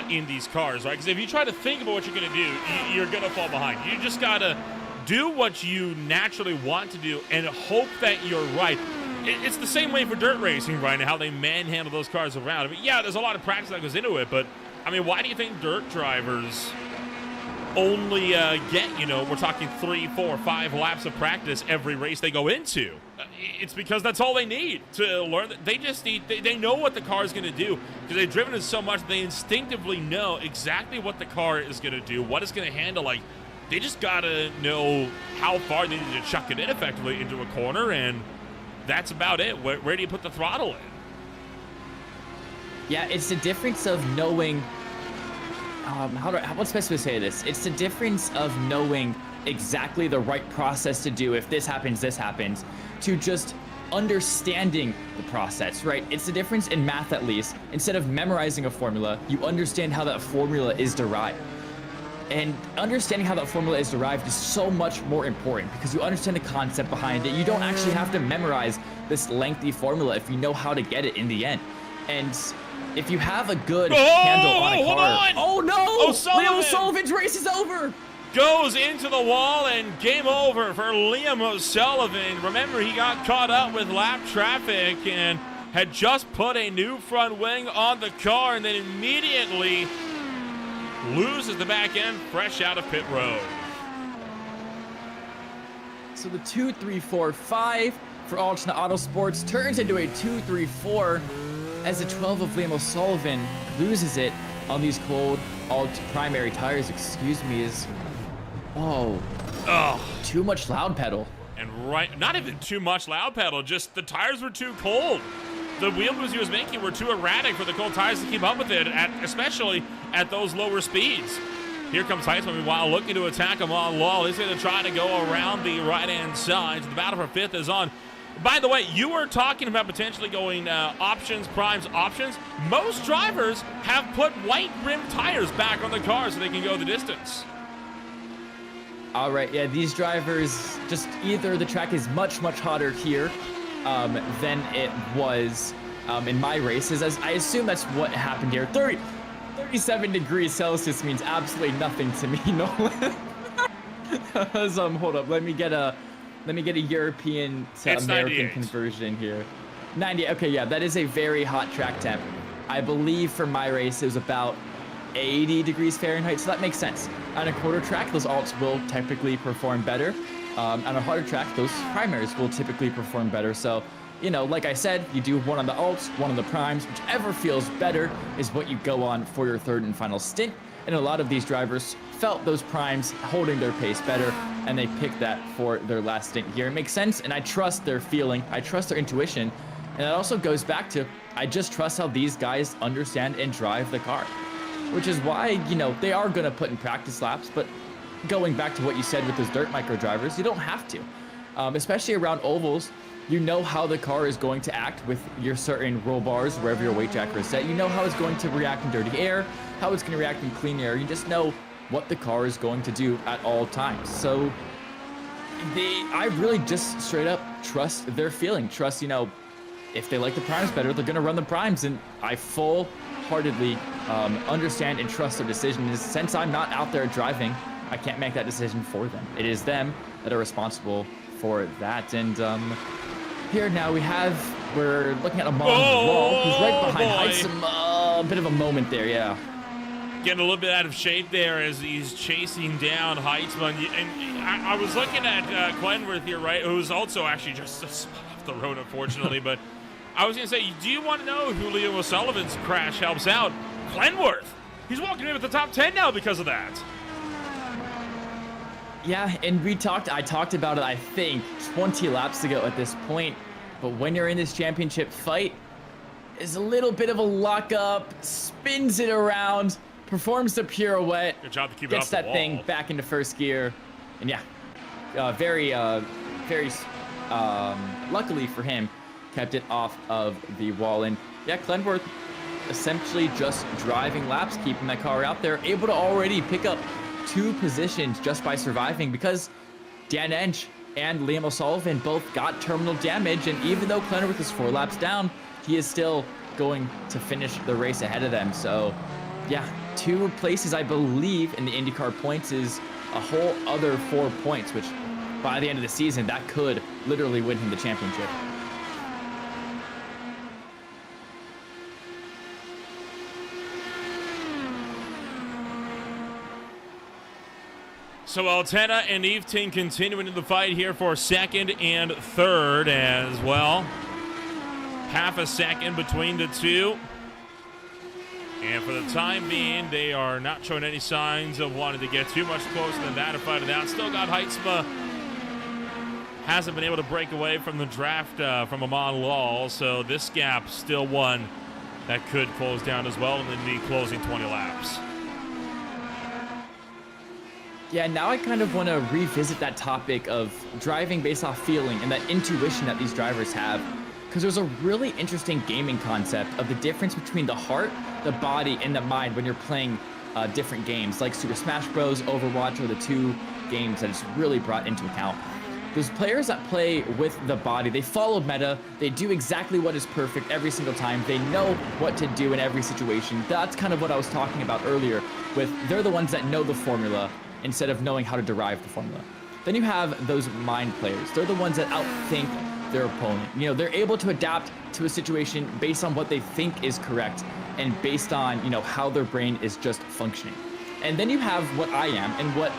[SPEAKER 1] in these cars, right? Because if you try to think about what you're going to do, you're going to fall behind. You just got to do what you naturally want to do and hope that you're right. It's the same way for dirt racing, right? And how they manhandle those cars around. I mean, yeah, there's a lot of practice that goes into it, but I mean, why do you think dirt drivers only get, we're talking 3, 4, 5 laps of practice every race they go into? It's because that's all they need to learn. They just need, they know what the car is going to do because they've driven it so much. They instinctively know exactly what the car is going to do, what it's going to handle. Like, they just got to know how far they need to chuck it in effectively into a corner, and that's about it. Where do you put the throttle in?
[SPEAKER 2] Yeah, it's the difference of knowing, what's the best way to say this? It's the difference of knowing exactly the right process to do. If this happens, to just understanding the process, right? It's the difference in math, at least. Instead of memorizing a formula, you understand how that formula is derived. And understanding how that formula is derived is so much more important because you understand the concept behind it. You don't actually have to memorize this lengthy formula if you know how to get it in the end. And if you have a good handle on a car... Oh no! Liam O'Sullivan's race is over!
[SPEAKER 1] Goes into the wall and game over for Liam O'Sullivan. Remember, he got caught up with lap traffic and had just put a new front wing on the car and then immediately loses the back end fresh out of pit road.
[SPEAKER 2] So the 2, 3, 4, 5 for Alternate Autosports turns into a 2, 3, 4 as the 12 of Liam O'Sullivan loses it on these cold primary tires, too much loud pedal.
[SPEAKER 1] And not even too much loud pedal, just the tires were too cold. The wheel moves he was making were too erratic for the cold tires to keep up with it, especially at those lower speeds. Here comes Heitzman, meanwhile, looking to attack him on Lowell. He's going to try to go around the right-hand side. The battle for fifth is on By the way, you were talking about potentially going options, primes, options. Most drivers have put white rim tires back on the car so they can go the distance.
[SPEAKER 2] All right, yeah, these drivers, just either the track is much, much hotter here than it was in my races. As I assume that's what happened here. 37 degrees Celsius means absolutely nothing to me, Nolan. Hold up, let me get a European to
[SPEAKER 1] it's
[SPEAKER 2] American
[SPEAKER 1] 98.
[SPEAKER 2] conversion here. 90, okay, yeah, that is a very hot track temp. I believe for my race, it was about 80 degrees Fahrenheit, so that makes sense. On a quarter track, those alts will typically perform better. On a harder track, those primaries will typically perform better. So, you know, like I said, you do one on the alts, one on the primes, whichever feels better is what you go on for your third and final stint. And a lot of these drivers felt those primes holding their pace better, and they picked that for their last stint here. It makes sense, and I trust their feeling, I trust their intuition, and that also goes back to, I just trust how these guys understand and drive the car. Which is why, you know, they are going to put in practice laps, but going back to what you said with those dirt micro drivers, you don't have to. Especially around ovals, you know how the car is going to act with your certain roll bars, wherever your weight jacker is set. You know how it's going to react in dirty air, how it's going to react in clean air. You just know what the car is going to do at all times. So I really just straight up trust their feeling. Trust, you know, if they like the primes better, they're going to run the primes. And I full-heartedly understand and trust their decision. Since I'm not out there driving, I can't make that decision for them. It is them that are responsible for that. And here now we're looking at a wall who's right behind Heitzum. A bit of a moment there, yeah.
[SPEAKER 1] Getting a little bit out of shape there as he's chasing down Heitzman. And I was looking at Glenworth here, right, who's also actually just a spot off the road, unfortunately. But I was going to say, do you want to know who Liam O'Sullivan's crash helps out? Glenworth. He's walking in with the top 10 now because of that.
[SPEAKER 2] Yeah, and I talked about it, I think, 20 laps ago at this point. But when you're in this championship fight, is a little bit of a lock-up, spins it around, performs the pirouette,
[SPEAKER 1] good job to keep
[SPEAKER 2] gets
[SPEAKER 1] it off
[SPEAKER 2] that
[SPEAKER 1] the wall.
[SPEAKER 2] thing back into first gear. And yeah, very luckily for him, kept it off of the wall. And yeah, Glenworth essentially just driving laps, keeping that car out there, able to already pick up 2 positions just by surviving, because Dan Ench and Liam O'Sullivan both got terminal damage, and even though Glenworth is 4 laps down, he is still going to finish the race ahead of them. So yeah, 2 places, I believe, in the IndyCar points is a whole other 4 points, which by the end of the season, that could literally win him the championship.
[SPEAKER 1] So Altena and Eveting continuing in the fight here for second and third as well. Half a second between the two. And for the time being, they are not showing any signs of wanting to get too much closer than that to fight it out. Still got Heitzma. Hasn't been able to break away from the draft from Amon Lal. So this gap still one that could close down as well and then be closing 20 laps.
[SPEAKER 2] Yeah, now I kind of want to revisit that topic of driving based off feeling and that intuition that these drivers have. Because there's a really interesting gaming concept of the difference between the heart, the body, and the mind when you're playing different games like Super Smash Bros, Overwatch, or the 2 games that it's really brought into account. Those players that play with the body, they follow meta, they do exactly what is perfect every single time, they know what to do in every situation. That's kind of what I was talking about earlier with they're the ones that know the formula instead of knowing how to derive the formula. Then you have those mind players. They're the ones that outthink their opponent. You know, they're able to adapt to a situation based on what they think is correct and based on, you know, how their brain is just functioning. And then you have what I am and what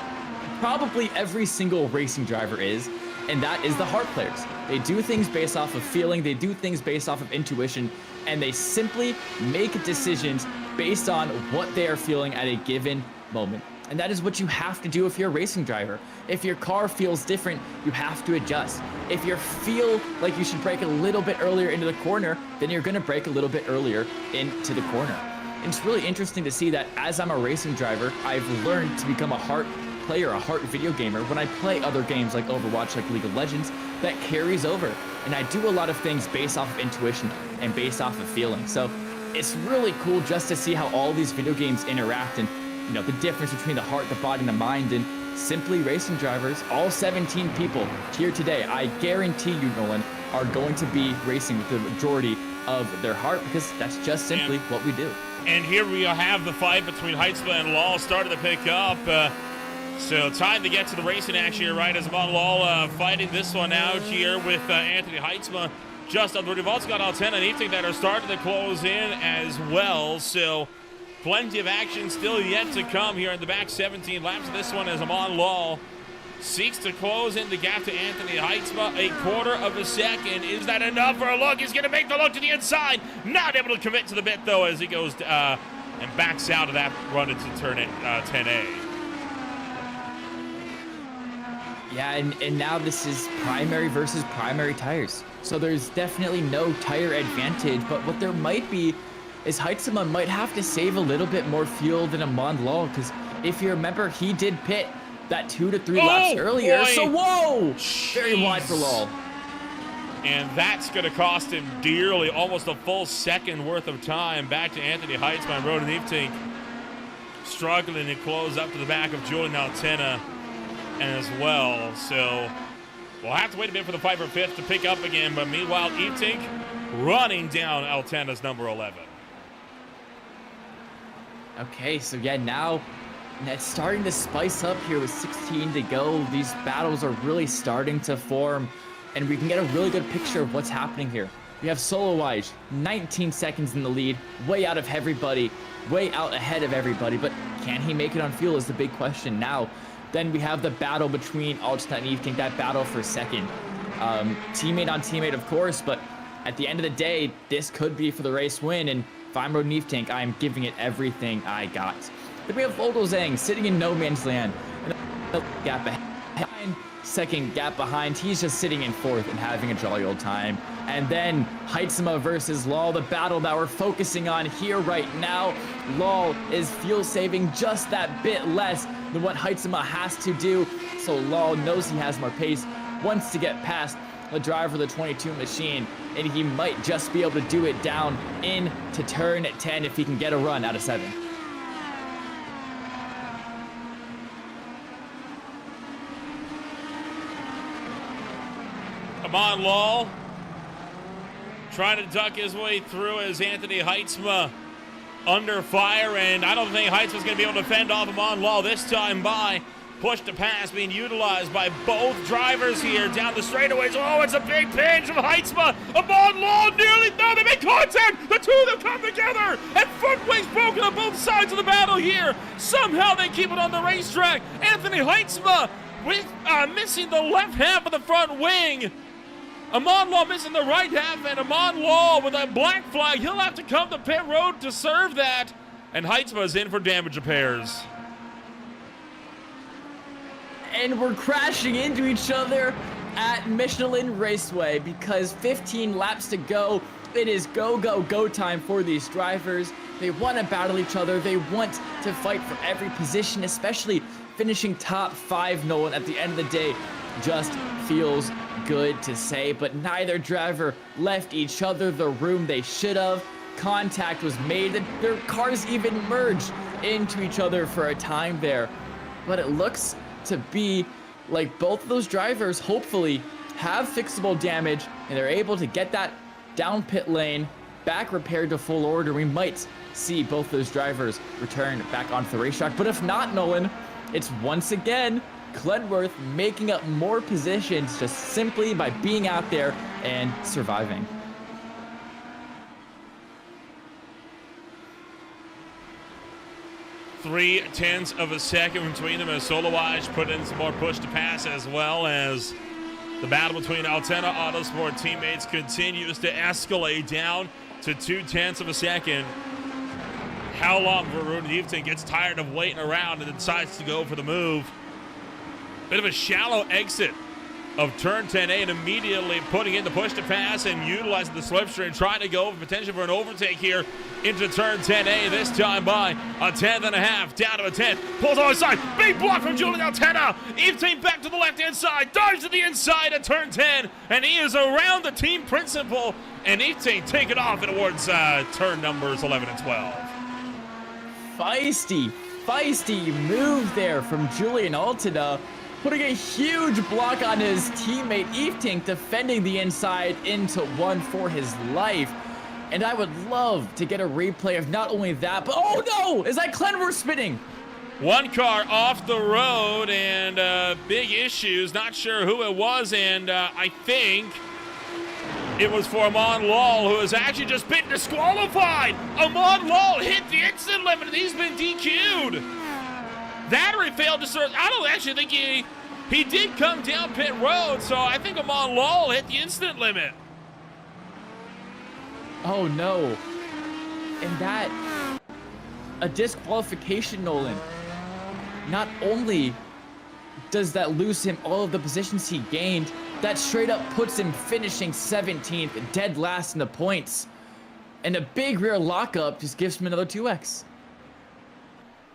[SPEAKER 2] probably every single racing driver is, and that is the heart players. They do things based off of feeling, they do things based off of intuition, and they simply make decisions based on what they are feeling at a given moment. And that is what you have to do if you're a racing driver. If your car feels different, you have to adjust. If you feel like you should brake a little bit earlier into the corner, then you're gonna brake a little bit earlier into the corner. And it's really interesting to see that as I'm a racing driver, I've learned to become a heart player, a heart video gamer. When I play other games like Overwatch, like League of Legends, that carries over. And I do a lot of things based off of intuition and based off of feeling. So it's really cool just to see how all these video games interact, and you know, the difference between the heart, the body, and the mind. And Simply Racing drivers, all 17 people here today, I guarantee you, Nolan, are going to be racing with the majority of their heart, because that's just simply what we do.
[SPEAKER 1] And here we have the fight between Heitzma and Law starting to pick up. So time to get to the racing action here, right? As Amon Law fighting this one out here with Anthony Heitzma just under. We've also got Altena and Evening that are starting to close in as well. So plenty of action still yet to come here in the back 17 laps of this one, as Amon Law seeks to close in the gap to Anthony Heitzma. A quarter of a second. Is that enough for a look? He's going to make the look to the inside. Not able to commit to the bit, though, as he goes and backs out of that run into turn 10A.
[SPEAKER 2] Yeah, and now this is primary versus primary tires. So there's definitely no tire advantage, but what there might be is Heitzma might have to save a little bit more fuel than Amon Law, because if you remember, he did pit that 2 to 3 laps earlier.
[SPEAKER 1] Boy.
[SPEAKER 2] So whoa,
[SPEAKER 1] Jeez.
[SPEAKER 2] very wide for Law.
[SPEAKER 1] And that's going to cost him dearly, almost a full second worth of time. Back to Anthony Heitzma, Roden Evening struggling to close up to the back of Julian Altena as well. So we'll have to wait a bit for the fight for fifth to pick up again. But meanwhile, Evening running down Altena's number 11.
[SPEAKER 2] Okay, so yeah, now it's starting to spice up here with 16 to go. These battles are really starting to form, and we can get a really good picture of what's happening here. We have Solowaj, 19 seconds in the lead, way out of everybody, way out ahead of everybody, but can he make it on fuel is the big question now. Then we have the battle between Altena and Evening, that battle for second. Teammate on teammate, of course, but at the end of the day, this could be for the race win, and if I'm Roden Evening, I'm giving it everything I got. Then we have Vogelzang sitting in no man's land. And a gap behind, second gap behind. He's just sitting in fourth and having a jolly old time. And then Heitzma versus Law, the battle that we're focusing on here right now. Law is fuel saving just that bit less than what Heitzma has to do. So Law knows he has more pace, wants to get past the driver of the 22 machine, and he might just be able to do it down into turn 10 if he can get a run out of 7.
[SPEAKER 1] Amon Law trying to duck his way through as Anthony Heitzma under fire, and I don't think Heitzma's going to be able to fend off Amon Law this time by. Push to pass being utilized by both drivers here down the straightaways. Oh, it's a big pinch from Heitzma. Amon Law nearly, no, they make contact. The two of them come together, and footway's broken on both sides of the battle here. Somehow they keep it on the racetrack. Anthony Heitzma with missing the left half of the front wing. Amon Law missing the right half, and Amon Law with a black flag. He'll have to come to pit road to serve that. And Heitzma's in for damage repairs.
[SPEAKER 2] And we're crashing into each other at Michelin Raceway because 15 laps to go. It is go, go, go time for these drivers. They want to battle each other. They want to fight for every position, especially finishing top 5, Nolan, at the end of the day. Just feels good to say, but neither driver left each other the room they should have. Contact was made, and their cars even merged into each other for a time there. But it looks to be like both of those drivers hopefully have fixable damage, and they're able to get that down pit lane back repaired to full order. We might see both those drivers return back onto the racetrack, but if not, Nolan, it's once again Cledworth making up more positions just simply by being out there and surviving.
[SPEAKER 1] Three-tenths of a second between them as Solowaj put in some more push to pass, as well as the battle between Altena Autosport teammates continues to escalate down to 0.2 of a second. How long before Roden Evening gets tired of waiting around and decides to go for the move? Bit of a shallow exit of turn 10A and immediately putting in the push to pass and utilizing the slipstream, trying to go for potential for an overtake here into turn 10A, this time by a 10th and a half, down to a 10th, pulls on the side, big block from Julian Altena, Eve team back to the left-hand side, dives to the inside at turn 10, and he is around the team principal, and Eve team take it off and towards turn numbers 11 and 12.
[SPEAKER 2] Feisty move there from Julian Altena, putting a huge block on his teammate Evetink, defending the inside into one for his life. And I would love to get a replay of not only that, but oh no! Is that Clenver spinning?
[SPEAKER 1] One car off the road and big issues. Not sure who it was, and I think it was for Amon Lal, who has actually just been disqualified. Amon Lal hit the exit limit, and he's been DQ'd. That or he failed to serve. I don't actually think he did come down pit road, so I think Amon Lal hit the instant limit.
[SPEAKER 2] Oh no. And that, a disqualification, Nolan. Not only does that lose him all of the positions he gained, that straight up puts him finishing 17th, dead last in the points. And a big rear lockup just gives him another 2x.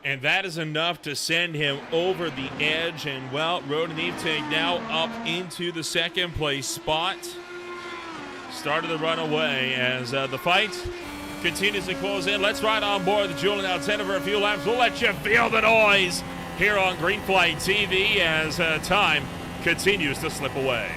[SPEAKER 1] And that is enough to send him over the edge. And, well, Roden Evetink now up into the second place spot. Started the runaway as the fight continues to close in. Let's ride on board the Julian Altena for a few laps. We'll let you feel the noise here on Green Flight TV as time continues to slip away.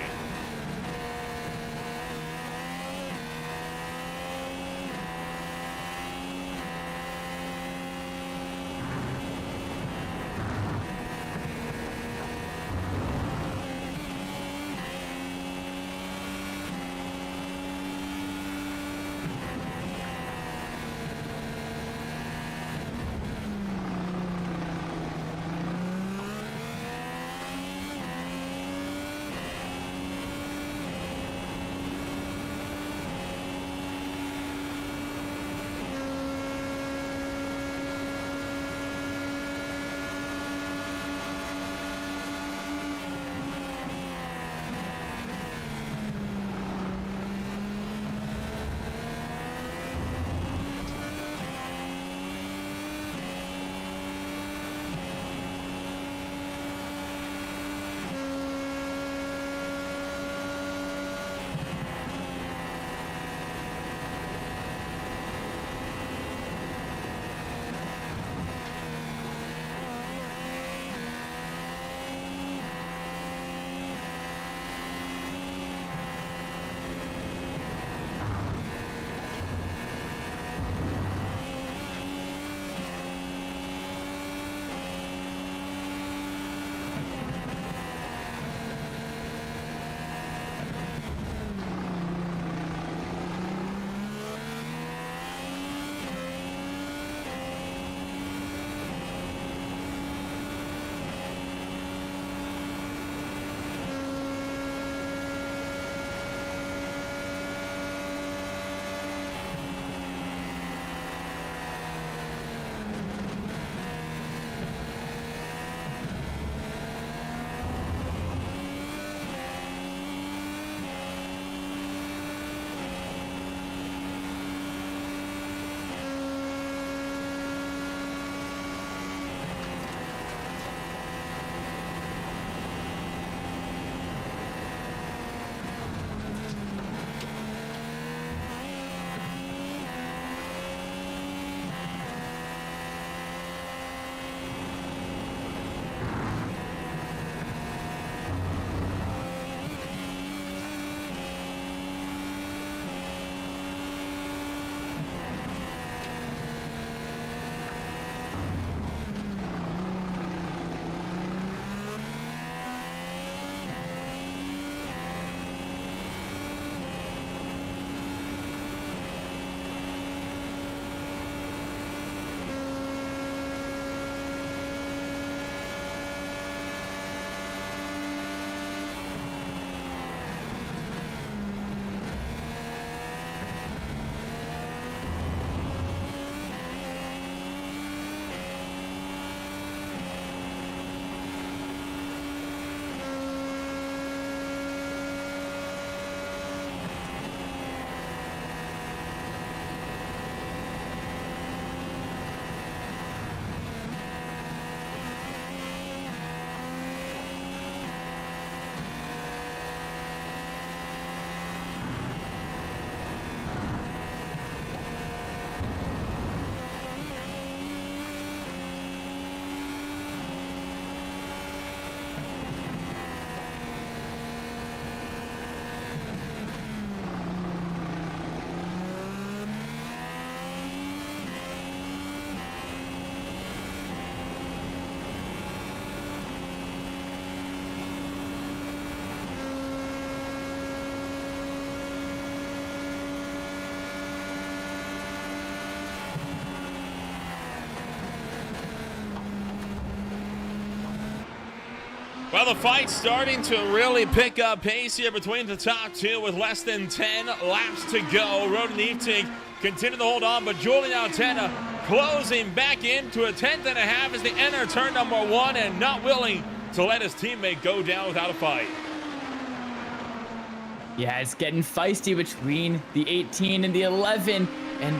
[SPEAKER 1] Well, the fight's starting to really pick up pace here between the top two with less than 10 laps to go. Roden Eefting continue to hold on, but Julian Altena closing back into a 10th and a half as they enter turn number 1 and not willing to let his teammate go down without a fight.
[SPEAKER 2] Yeah, it's getting feisty between the 18 and the 11. And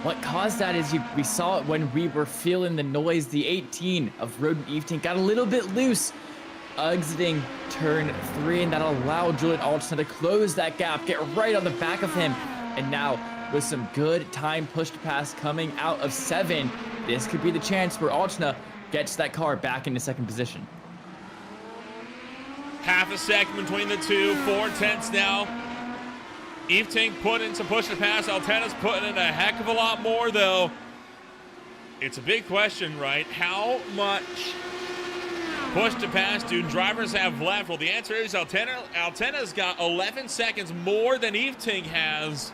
[SPEAKER 2] what caused that is we saw it when we were feeling the noise. The 18 of Roden Eefting got a little bit loose, exiting turn 3, and that allowed Julian Altena to close that gap, get right on the back of him. And now, with some good time push to pass coming out of 7, this could be the chance where Altena gets that car back into second position.
[SPEAKER 1] Half a second between the two, 4/10 now. Eefting put in some push to pass. Altena's putting in a heck of a lot more, though. It's a big question, right? How much push to pass do drivers have left? Well, the answer is Altena's got 11 seconds more than Eefting has.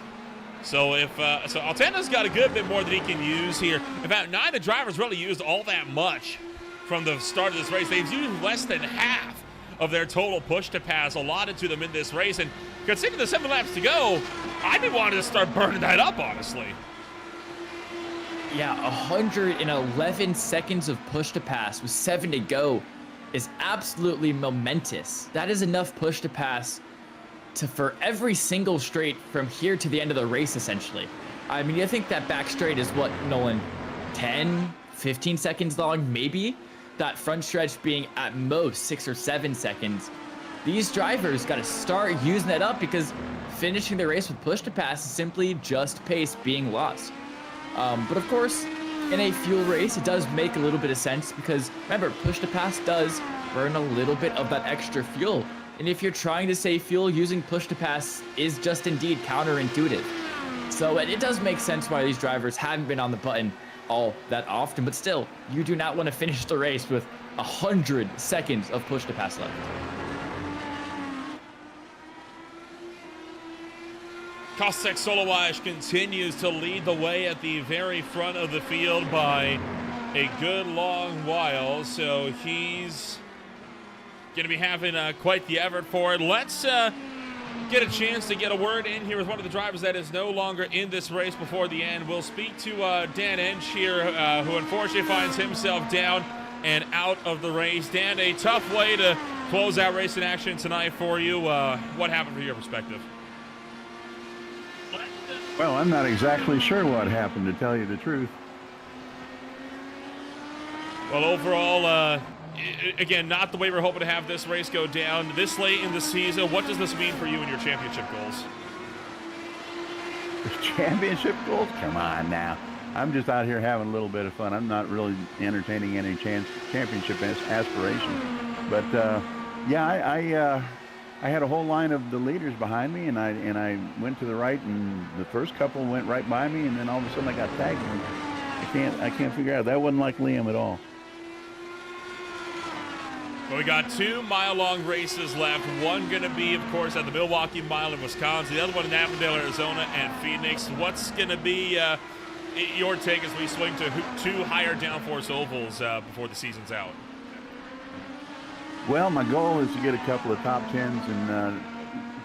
[SPEAKER 1] So so Altena's got a good bit more that he can use here. In fact, neither drivers really used all that much from the start of this race. They've used less than half of their total push to pass allotted to them in this race. And considering the 7 laps to go, I'd be wanting to start burning that up, honestly.
[SPEAKER 2] Yeah, 111 seconds of push to pass with 7 to go is absolutely momentous. That is enough push to pass for every single straight from here to the end of the race, essentially. I mean, you think that back straight is what, Nolan, 10, 15 seconds long, maybe? That front stretch being at most 6 or 7 seconds. These drivers got to start using that up because finishing the race with push to pass is simply just pace being lost. But of course, in a fuel race, it does make a little bit of sense because remember, push to pass does burn a little bit of that extra fuel. And if you're trying to save fuel, using push to pass is just indeed counterintuitive. So it does make sense why these drivers haven't been on the button all that often, but still, you do not want to finish the race with 100 seconds of push to pass left.
[SPEAKER 1] Kostek Solowash continues to lead the way at the very front of the field by a good long while, so he's going to be having quite the effort for it. Let's get a chance to get a word in here with one of the drivers that is no longer in this race before the end. We'll speak to Dan Ench here, who unfortunately finds himself down and out of the race. Dan, a tough way to close out racing action tonight for you. What happened from your perspective?
[SPEAKER 4] Well, I'm not exactly sure what happened, to tell you the truth.
[SPEAKER 1] Well, overall, again, not the way we're hoping to have this race go down. This late in the season, what does this mean for you and your championship goals?
[SPEAKER 4] Championship goals? Come on now. I'm just out here having a little bit of fun. I'm not really entertaining any championship aspirations. But, yeah, I had a whole line of the leaders behind me, and I went to the right, and the first couple went right by me, and then all of a sudden I got tagged. And I can't figure out. That wasn't like Liam at all.
[SPEAKER 1] Well, we got 2 mile-long races left. One going to be, of course, at the Milwaukee Mile in Wisconsin. The other one in Avondale, Arizona, and Phoenix. What's going to be your take as we swing to 2 higher downforce ovals before the season's out?
[SPEAKER 4] Well, my goal is to get a couple of top 10s and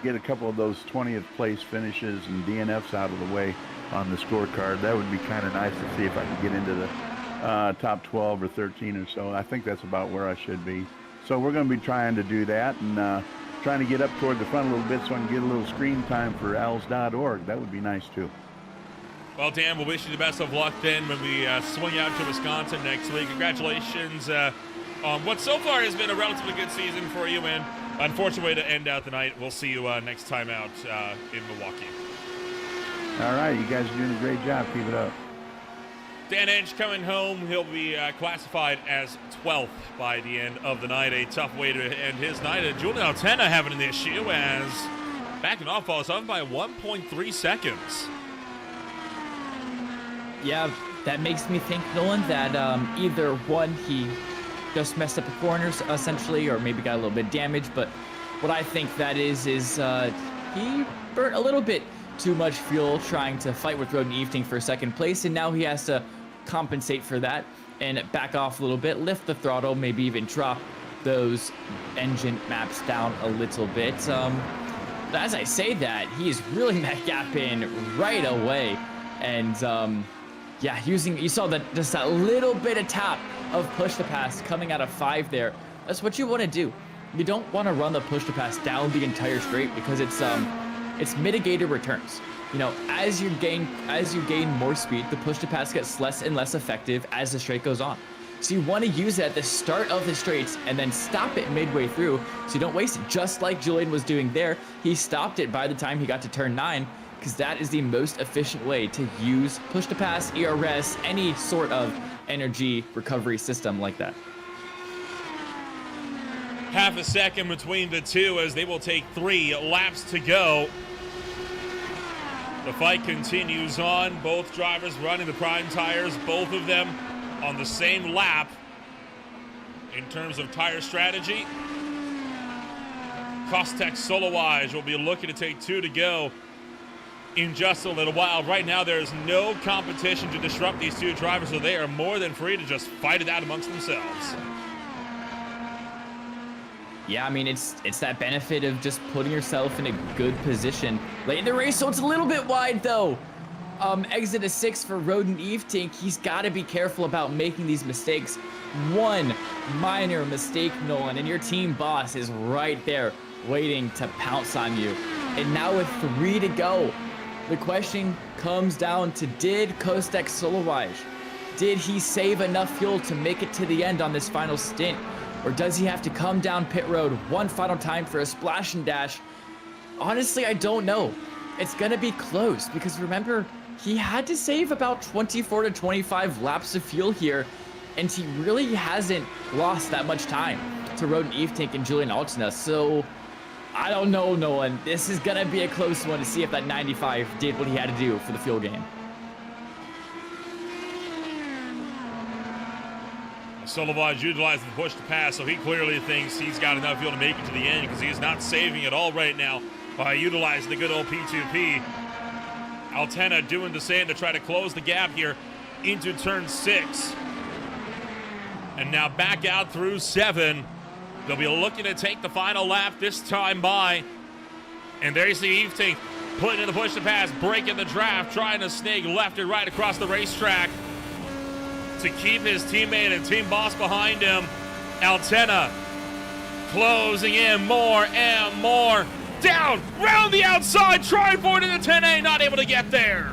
[SPEAKER 4] get a couple of those 20th place finishes and DNFs out of the way on the scorecard. That would be kind of nice to see if I could get into the top 12 or 13 or so. I think that's about where I should be. So we're going to be trying to do that and trying to get up toward the front a little bit so I can get a little screen time for als.org. That would be nice too.
[SPEAKER 1] Well, Dan, we'll wish you the best of luck then when we swing out to Wisconsin next week. Congratulations on what so far has been a relatively good season for you, man. Unfortunate way to end out the night. We'll see you next time out in Milwaukee.
[SPEAKER 4] All right, you guys are doing a great job. Keep it up.
[SPEAKER 1] Dan Ench coming home. He'll be classified as 12th by the end of the night. A tough way to end his night. And Julian Altena having an issue as backing off falls off by 1.3 seconds.
[SPEAKER 2] Yeah, that makes me think, Nolan, that either one, he just messed up the corners, essentially, or maybe got a little bit damaged. But what I think that is he burnt a little bit too much fuel trying to fight with Roden Eefting for second place, and now he has to compensate for that and back off a little bit, lift the throttle, maybe even drop those engine maps down a little bit. As I say that, he is reeling that gap in right away. And yeah, you saw that just that little bit of tap of push to pass coming out of 5 there. That's what you want to do. You don't want to run the push to pass down the entire straight because it's mitigated returns. You know, as you gain more speed, the push to pass gets less and less effective as the straight goes on. So you want to use it at the start of the straights and then stop it midway through so you don't waste it. Just like Julian was doing there, he stopped it by the time he got to turn 9 because that is the most efficient way to use push to pass, ERS, any sort of energy recovery system like that.
[SPEAKER 1] Half a second between the two as they will take 3 laps to go. The fight continues on. Both drivers running the prime tires, both of them on the same lap in terms of tire strategy. Kostek Solowaj will be looking to take 2 to go in just a little while. Right now, there's no competition to disrupt these 2 drivers, so they are more than free to just fight it out amongst themselves.
[SPEAKER 2] Yeah, I mean, it's that benefit of just putting yourself in a good position late in the race, so it's a little bit wide, though. Exit a 6 for Roden Evetink. He's got to be careful about making these mistakes. One minor mistake, Nolan, and your team boss is right there waiting to pounce on you. And now with 3 to go, the question comes down to, did Kostek Solowaj, did he save enough fuel to make it to the end on this final stint? Or does he have to come down pit road one final time for a splash and dash? Honestly, I don't know. It's going to be close because remember, he had to save about 24 to 25 laps of fuel here, and he really hasn't lost that much time to Roden Evetink and Julian Altena. So I don't know, Nolan. This is going to be a close one to see if that 95 did what he had to do for the fuel gain.
[SPEAKER 1] Solowaj utilizing the push to pass, so he clearly thinks he's got enough fuel to make it to the end because he is not saving at all right now by utilizing the good old P2P. Altena doing the same to try to close the gap here into turn 6. And now back out through 7. They'll be looking to take the final lap this time by. And there you see Evetink putting in the push to pass, breaking the draft, trying to snake left and right across the racetrack to keep his teammate and team boss behind him. Altena closing in more and more. Down, round the outside, trying for it in the 10A, not able to get there.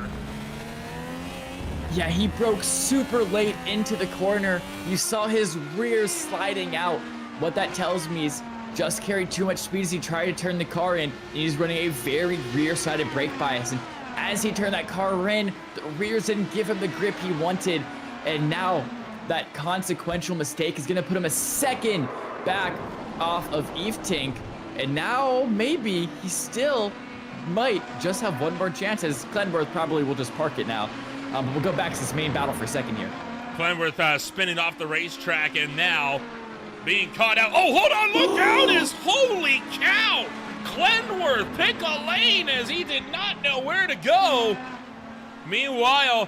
[SPEAKER 2] Yeah, he broke super late into the corner. You saw his rear sliding out. What that tells me is just carried too much speed as he tried to turn the car in. He's running a very rear-sided brake bias. And as he turned that car in, the rears didn't give him the grip he wanted. And now that consequential mistake is going to put him a second back off of Evetink. And now maybe he still might just have one more chance, as Clenworth probably will just park it now. But we'll go back to this main battle for a second here.
[SPEAKER 1] Clenworth spinning off the racetrack and now being caught out. Oh, hold on, look out! Is holy cow! Clenworth pick a lane as he did not know where to go. Meanwhile,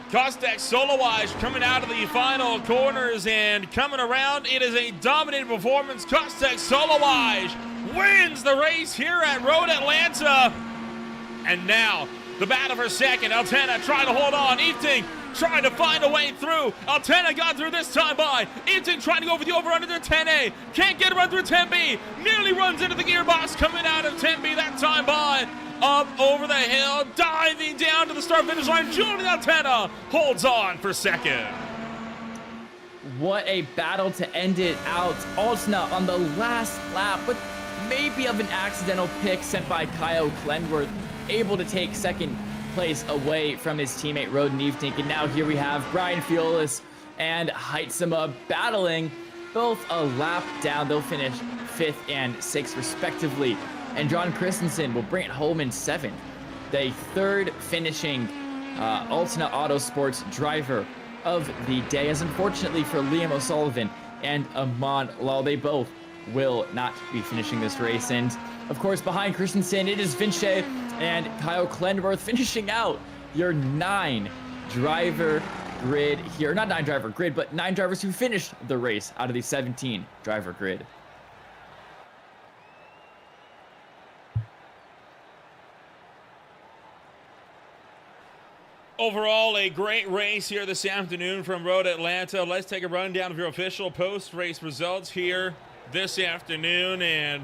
[SPEAKER 1] Kostek Solowaj coming out of the final corners and coming around. It is a dominating performance. Kostek Solowaj wins the race here at Road Atlanta. And now the battle for second. Altena trying to hold on. Evetink trying to find a way through. Altena got through this time by. Evetink trying to go for the over under the 10A. Can't get a run through 10B. Nearly runs into the gearbox coming out of 10B that time by. Up over the hill, diving down to the start finish line. Julian Altena holds on for second.
[SPEAKER 2] What a battle to end it out. Altena on the last lap with maybe of an accidental pick sent by Kyle Clenworth, able to take second place away from his teammate Roden Evetink. And now here we have Brian Fiolis and Heitzema battling, both a lap down. They'll finish 5th and 6th respectively. And John Christensen will bring it home in 7th. The 3rd finishing Altena Autosports driver of the day, as unfortunately for Liam O'Sullivan and Amon Lal, they both will not be finishing this race. And of course, behind Christensen, it is Vince and Kyle Clenworth finishing out your 9 driver grid here. Not 9-driver grid, but 9 drivers who finished the race out of the 17-driver grid.
[SPEAKER 1] Overall, a great race here this afternoon from Road Atlanta. Let's take a rundown of your official post-race results here this afternoon. And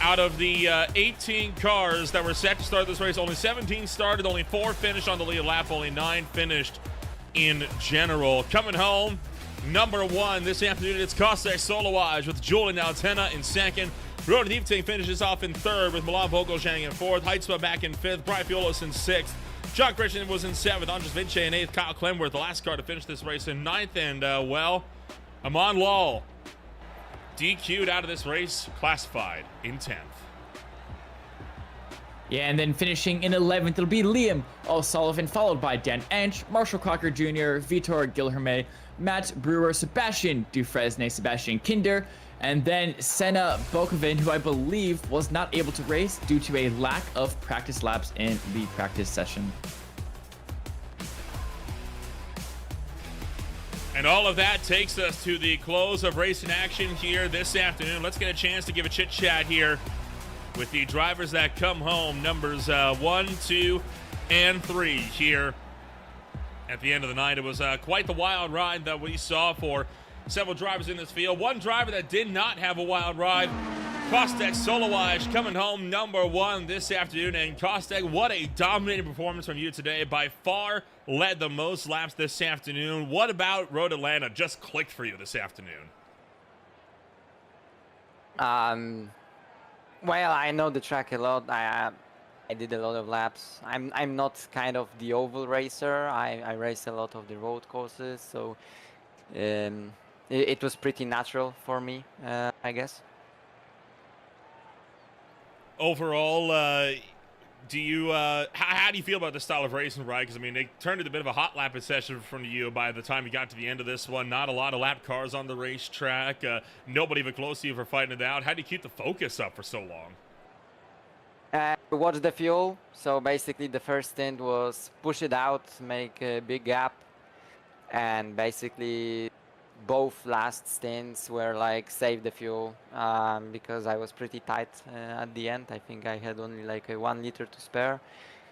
[SPEAKER 1] out of the 18 cars that were set to start this race, only 17 started, only 4 finished on the lead lap, only 9 finished in general. Coming home, number 1 this afternoon, it's Kostek Solowaj with Julian Altena in second. Road Liefting finishes off in third with Milan Vogelsang in fourth. Heitzma back in fifth. Brian Fiolos in sixth. John Christian was in 7th, Andres Vince in 8th, Kyle Clemworth, the last car to finish this race, in 9th, and, Amon Lal DQ'd out of this race, classified in 10th.
[SPEAKER 2] Yeah, and then finishing in 11th, it'll be Liam O'Sullivan, followed by Dan Ench, Marshall Crocker Jr., Vitor Gilherme, Matt Brewer, Sebastian Dufresne, Sebastian Kinder, and then Senna Bokovin, who I believe was not able to race due to a lack of practice laps in the practice session.
[SPEAKER 1] And all of that takes us to the close of racing action here this afternoon. Let's get a chance to give a chit chat here with the drivers that come home, numbers 1, 2, and 3 here at the end of the night. It was quite the wild ride that we saw for several drivers in this field. One driver that did not have a wild ride, Kostek Solowaj, coming home number 1 this afternoon. And Kostek, what a dominating performance from you today. By far led the most laps this afternoon. What about Road Atlanta just clicked for you this afternoon?
[SPEAKER 5] Well, I know the track a lot. I did a lot of laps. I'm not kind of the oval racer. I race a lot of the road courses, so it was pretty natural for me, I guess.
[SPEAKER 1] Overall, do you how do you feel about this style of racing, right? Because I mean, they turned it a bit of a hot lap session from you by the time you got to the end of this one. Not a lot of lap cars on the racetrack. Nobody even close to you for fighting it out. How do you keep the focus up for so long?
[SPEAKER 5] Watch the fuel. So basically, the first stint was push it out, make a big gap, and basically both last stints were like save the fuel, because I was pretty tight at the end. I think I had only like 1 liter to spare,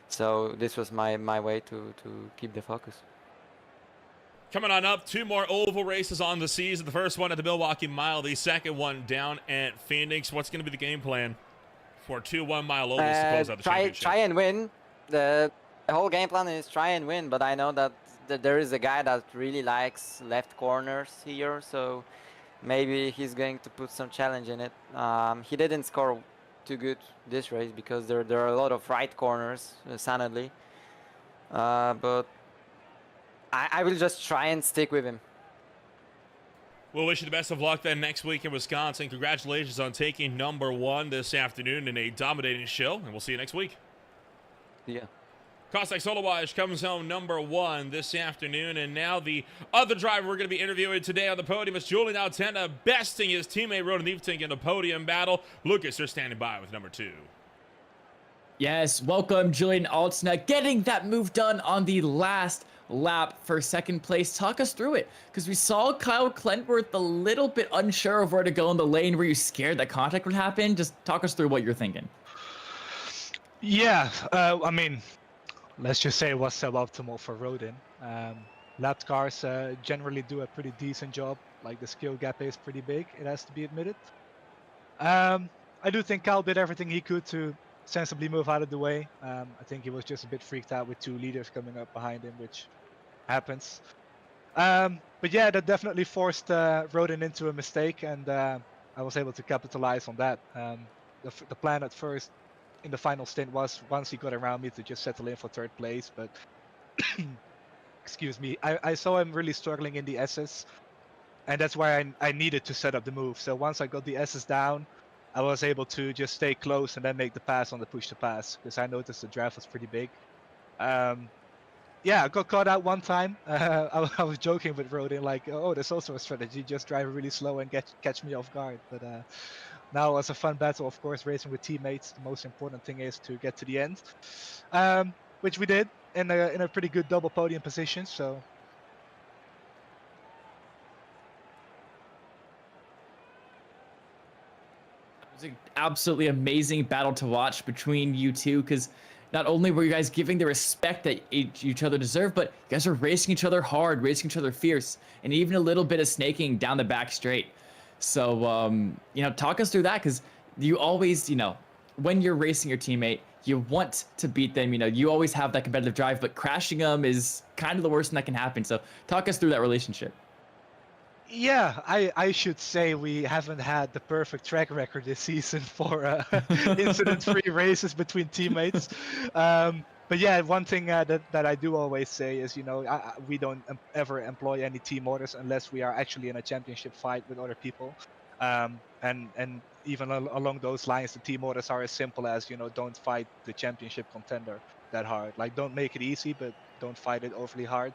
[SPEAKER 5] so this was my way to keep the focus.
[SPEAKER 1] Coming on up, 2 more oval races on the season. The first one at the Milwaukee Mile, the second one down at Phoenix. What's going to be the game plan for 2 1-mile ovals to close out the championship?
[SPEAKER 5] Try and win. The whole game plan is try and win, but I know that there is a guy that really likes left corners here, so maybe he's going to put some challenge in it. He didn't score too good this race because there are a lot of right corners, sadly. But I will just try and stick with him.
[SPEAKER 1] We'll wish you the best of luck then next week in Wisconsin. Congratulations on taking number 1 this afternoon in a dominating show, and we'll see you next week.
[SPEAKER 5] Yeah.
[SPEAKER 1] Kostek Solowaj comes home number 1 this afternoon, and now the other driver we're going to be interviewing today on the podium is Julian Altena, besting his teammate Ronan Liefting in a podium battle. Lucas, you're standing by with number 2.
[SPEAKER 2] Yes, welcome Julian Altena, getting that move done on the last lap for second place. Talk us through it, because we saw Kyle Clentworth a little bit unsure of where to go in the lane. Were you scared that contact would happen? Just talk us through what you're thinking.
[SPEAKER 6] Yeah, I mean, let's just say it was suboptimal for Rodin. Lapped cars generally do a pretty decent job. Like, the skill gap is pretty big, it has to be admitted. I do think Kyle did everything he could to sensibly move out of the way. I think he was just a bit freaked out with 2 leaders coming up behind him, which happens. But yeah, that definitely forced Rodin into a mistake, and I was able to capitalize on that. The plan at first in the final stint was, once he got around me, to just settle in for 3rd place, but excuse me, I saw him really struggling in the S's, and that's why I needed to set up the move. So once I got the S's down, I was able to just stay close and then make the pass on the push to pass, because I noticed the draft was pretty big. Yeah, I got caught out one time. I was joking with Rodin, like, oh, there's also a strategy, just drive really slow and catch me off guard. But now it was a fun battle, of course, racing with teammates. The most important thing is to get to the end, which we did in a pretty good double podium position. So
[SPEAKER 2] It's an absolutely amazing battle to watch between you two, because not only were you guys giving the respect that each other deserve, but you guys are racing each other hard, racing each other fierce, and even a little bit of snaking down the back straight. So, talk us through that, because you always, when you're racing your teammate, you want to beat them. You always have that competitive drive, but crashing them is kind of the worst thing that can happen. So talk us through that relationship.
[SPEAKER 6] Yeah, I should say we haven't had the perfect track record this season for incident-free races between teammates. But yeah, one thing that I do always say is, we don't ever employ any team orders unless we are actually in a championship fight with other people. And even along those lines, the team orders are as simple as, don't fight the championship contender that hard. Like, don't make it easy, but don't fight it overly hard.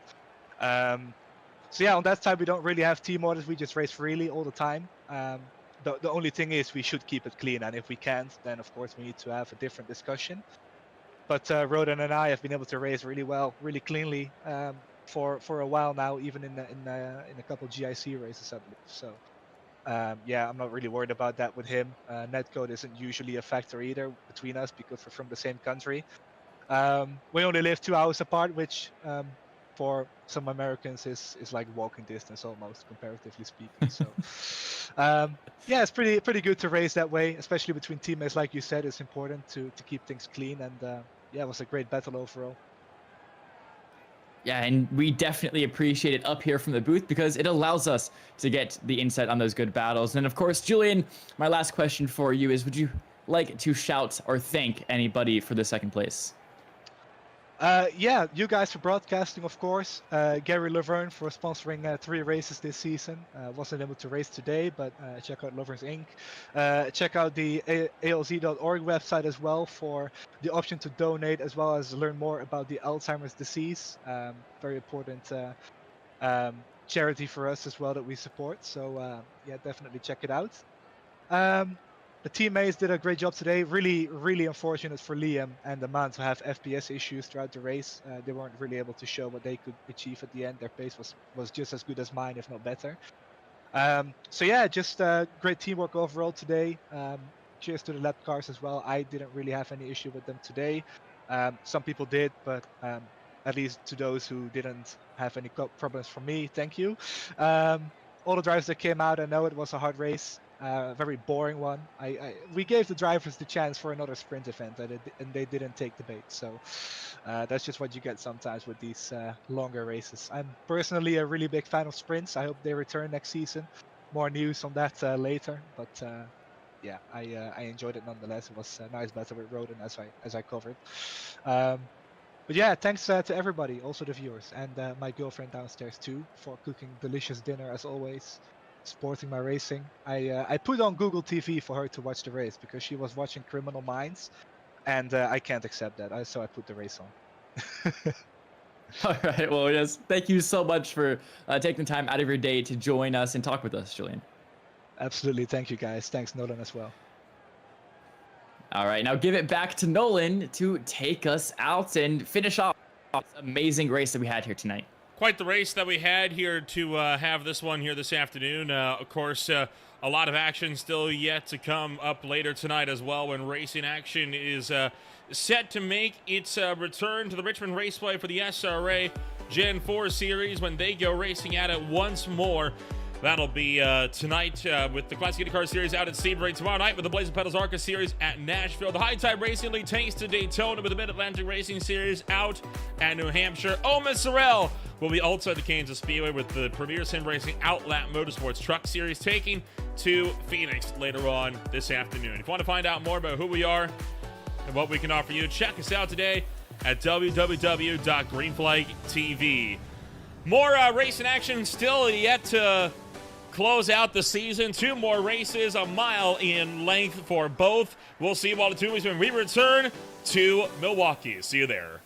[SPEAKER 6] So yeah, on that side, we don't really have team orders. We just race freely all the time. The only thing is we should keep it clean, and if we can't, then of course we need to have a different discussion. But Rodan and I have been able to race really well, really cleanly for a while now, even in a couple GIC races, I believe. So yeah, I'm not really worried about that with him. Netcode isn't usually a factor either between us because we're from the same country. We only live 2 hours apart, which for some Americans is like walking distance almost, comparatively speaking. So yeah, it's pretty good to race that way, especially between teammates. Like you said, it's important to keep things clean, and yeah, it was a great battle overall.
[SPEAKER 2] Yeah, and we definitely appreciate it up here from the booth, because it allows us to get the insight on those good battles. And of course, Julian, my last question for you is, would you like to shout or thank anybody for the second place?
[SPEAKER 6] Yeah, you guys for broadcasting, of course. Gary Laverne for sponsoring 3 races this season. Wasn't able to race today, but check out Lovers Inc. Check out the ALZ.org website as well for the option to donate, as well as learn more about the Alzheimer's disease. Very important charity for us as well that we support. So yeah, definitely check it out. The teammates did a great job today. Really, really unfortunate for Liam and Aman to have FPS issues throughout the race. They weren't really able to show what they could achieve at the end. Their pace was just as good as mine, if not better. So yeah, just great teamwork overall today. Cheers to the lap cars as well. I didn't really have any issue with them today. Some people did, but at least to those who didn't have any problems from me, thank you. All the drivers that came out, I know it was a hard race. Very boring one. We gave the drivers the chance for another sprint event, and they didn't take the bait. So that's just what you get sometimes with these longer races. I'm personally a really big fan of sprints. I hope they return next season. More news on that later. But yeah, I enjoyed it nonetheless. It was a nice battle with Rodan, as I covered. But yeah, thanks to everybody, also the viewers, and my girlfriend downstairs too, for cooking delicious dinner as always, supporting my racing. I put on Google TV for her to watch the race because she was watching Criminal Minds, and I can't accept that, so I put the race on.
[SPEAKER 2] All right, well, yes, thank you so much for taking the time out of your day to join us and talk with us, Julian.
[SPEAKER 6] Absolutely, thank you guys. Thanks, Nolan, as well.
[SPEAKER 2] All right, now give it back to Nolan to take us out and finish off this amazing race that we had here tonight.
[SPEAKER 1] Quite the race that we had here to have this one here this afternoon. Of course, a lot of action still yet to come up later tonight as well, when racing action is set to make its return to the Richmond Raceway for the SRA Gen 4 Series when they go racing at it once more. That'll be tonight with the Classic Indycar Series out at Sebring. Tomorrow night with the Blazing Pedals ARCA Series at Nashville. The High Tide Racing League takes to Daytona with the Mid-Atlantic Racing Series out at New Hampshire. Oma Sorrell will be outside the Kansas Speedway with the Premier Sim Racing Outlaw Motorsports Truck Series taking to Phoenix later on this afternoon. If you want to find out more about who we are and what we can offer you, check us out today at www.greenflagtv. More racing action still yet to close out the season. 2 more races, a mile in length for both. We'll see you all in 2 weeks when we return to Milwaukee. See you there.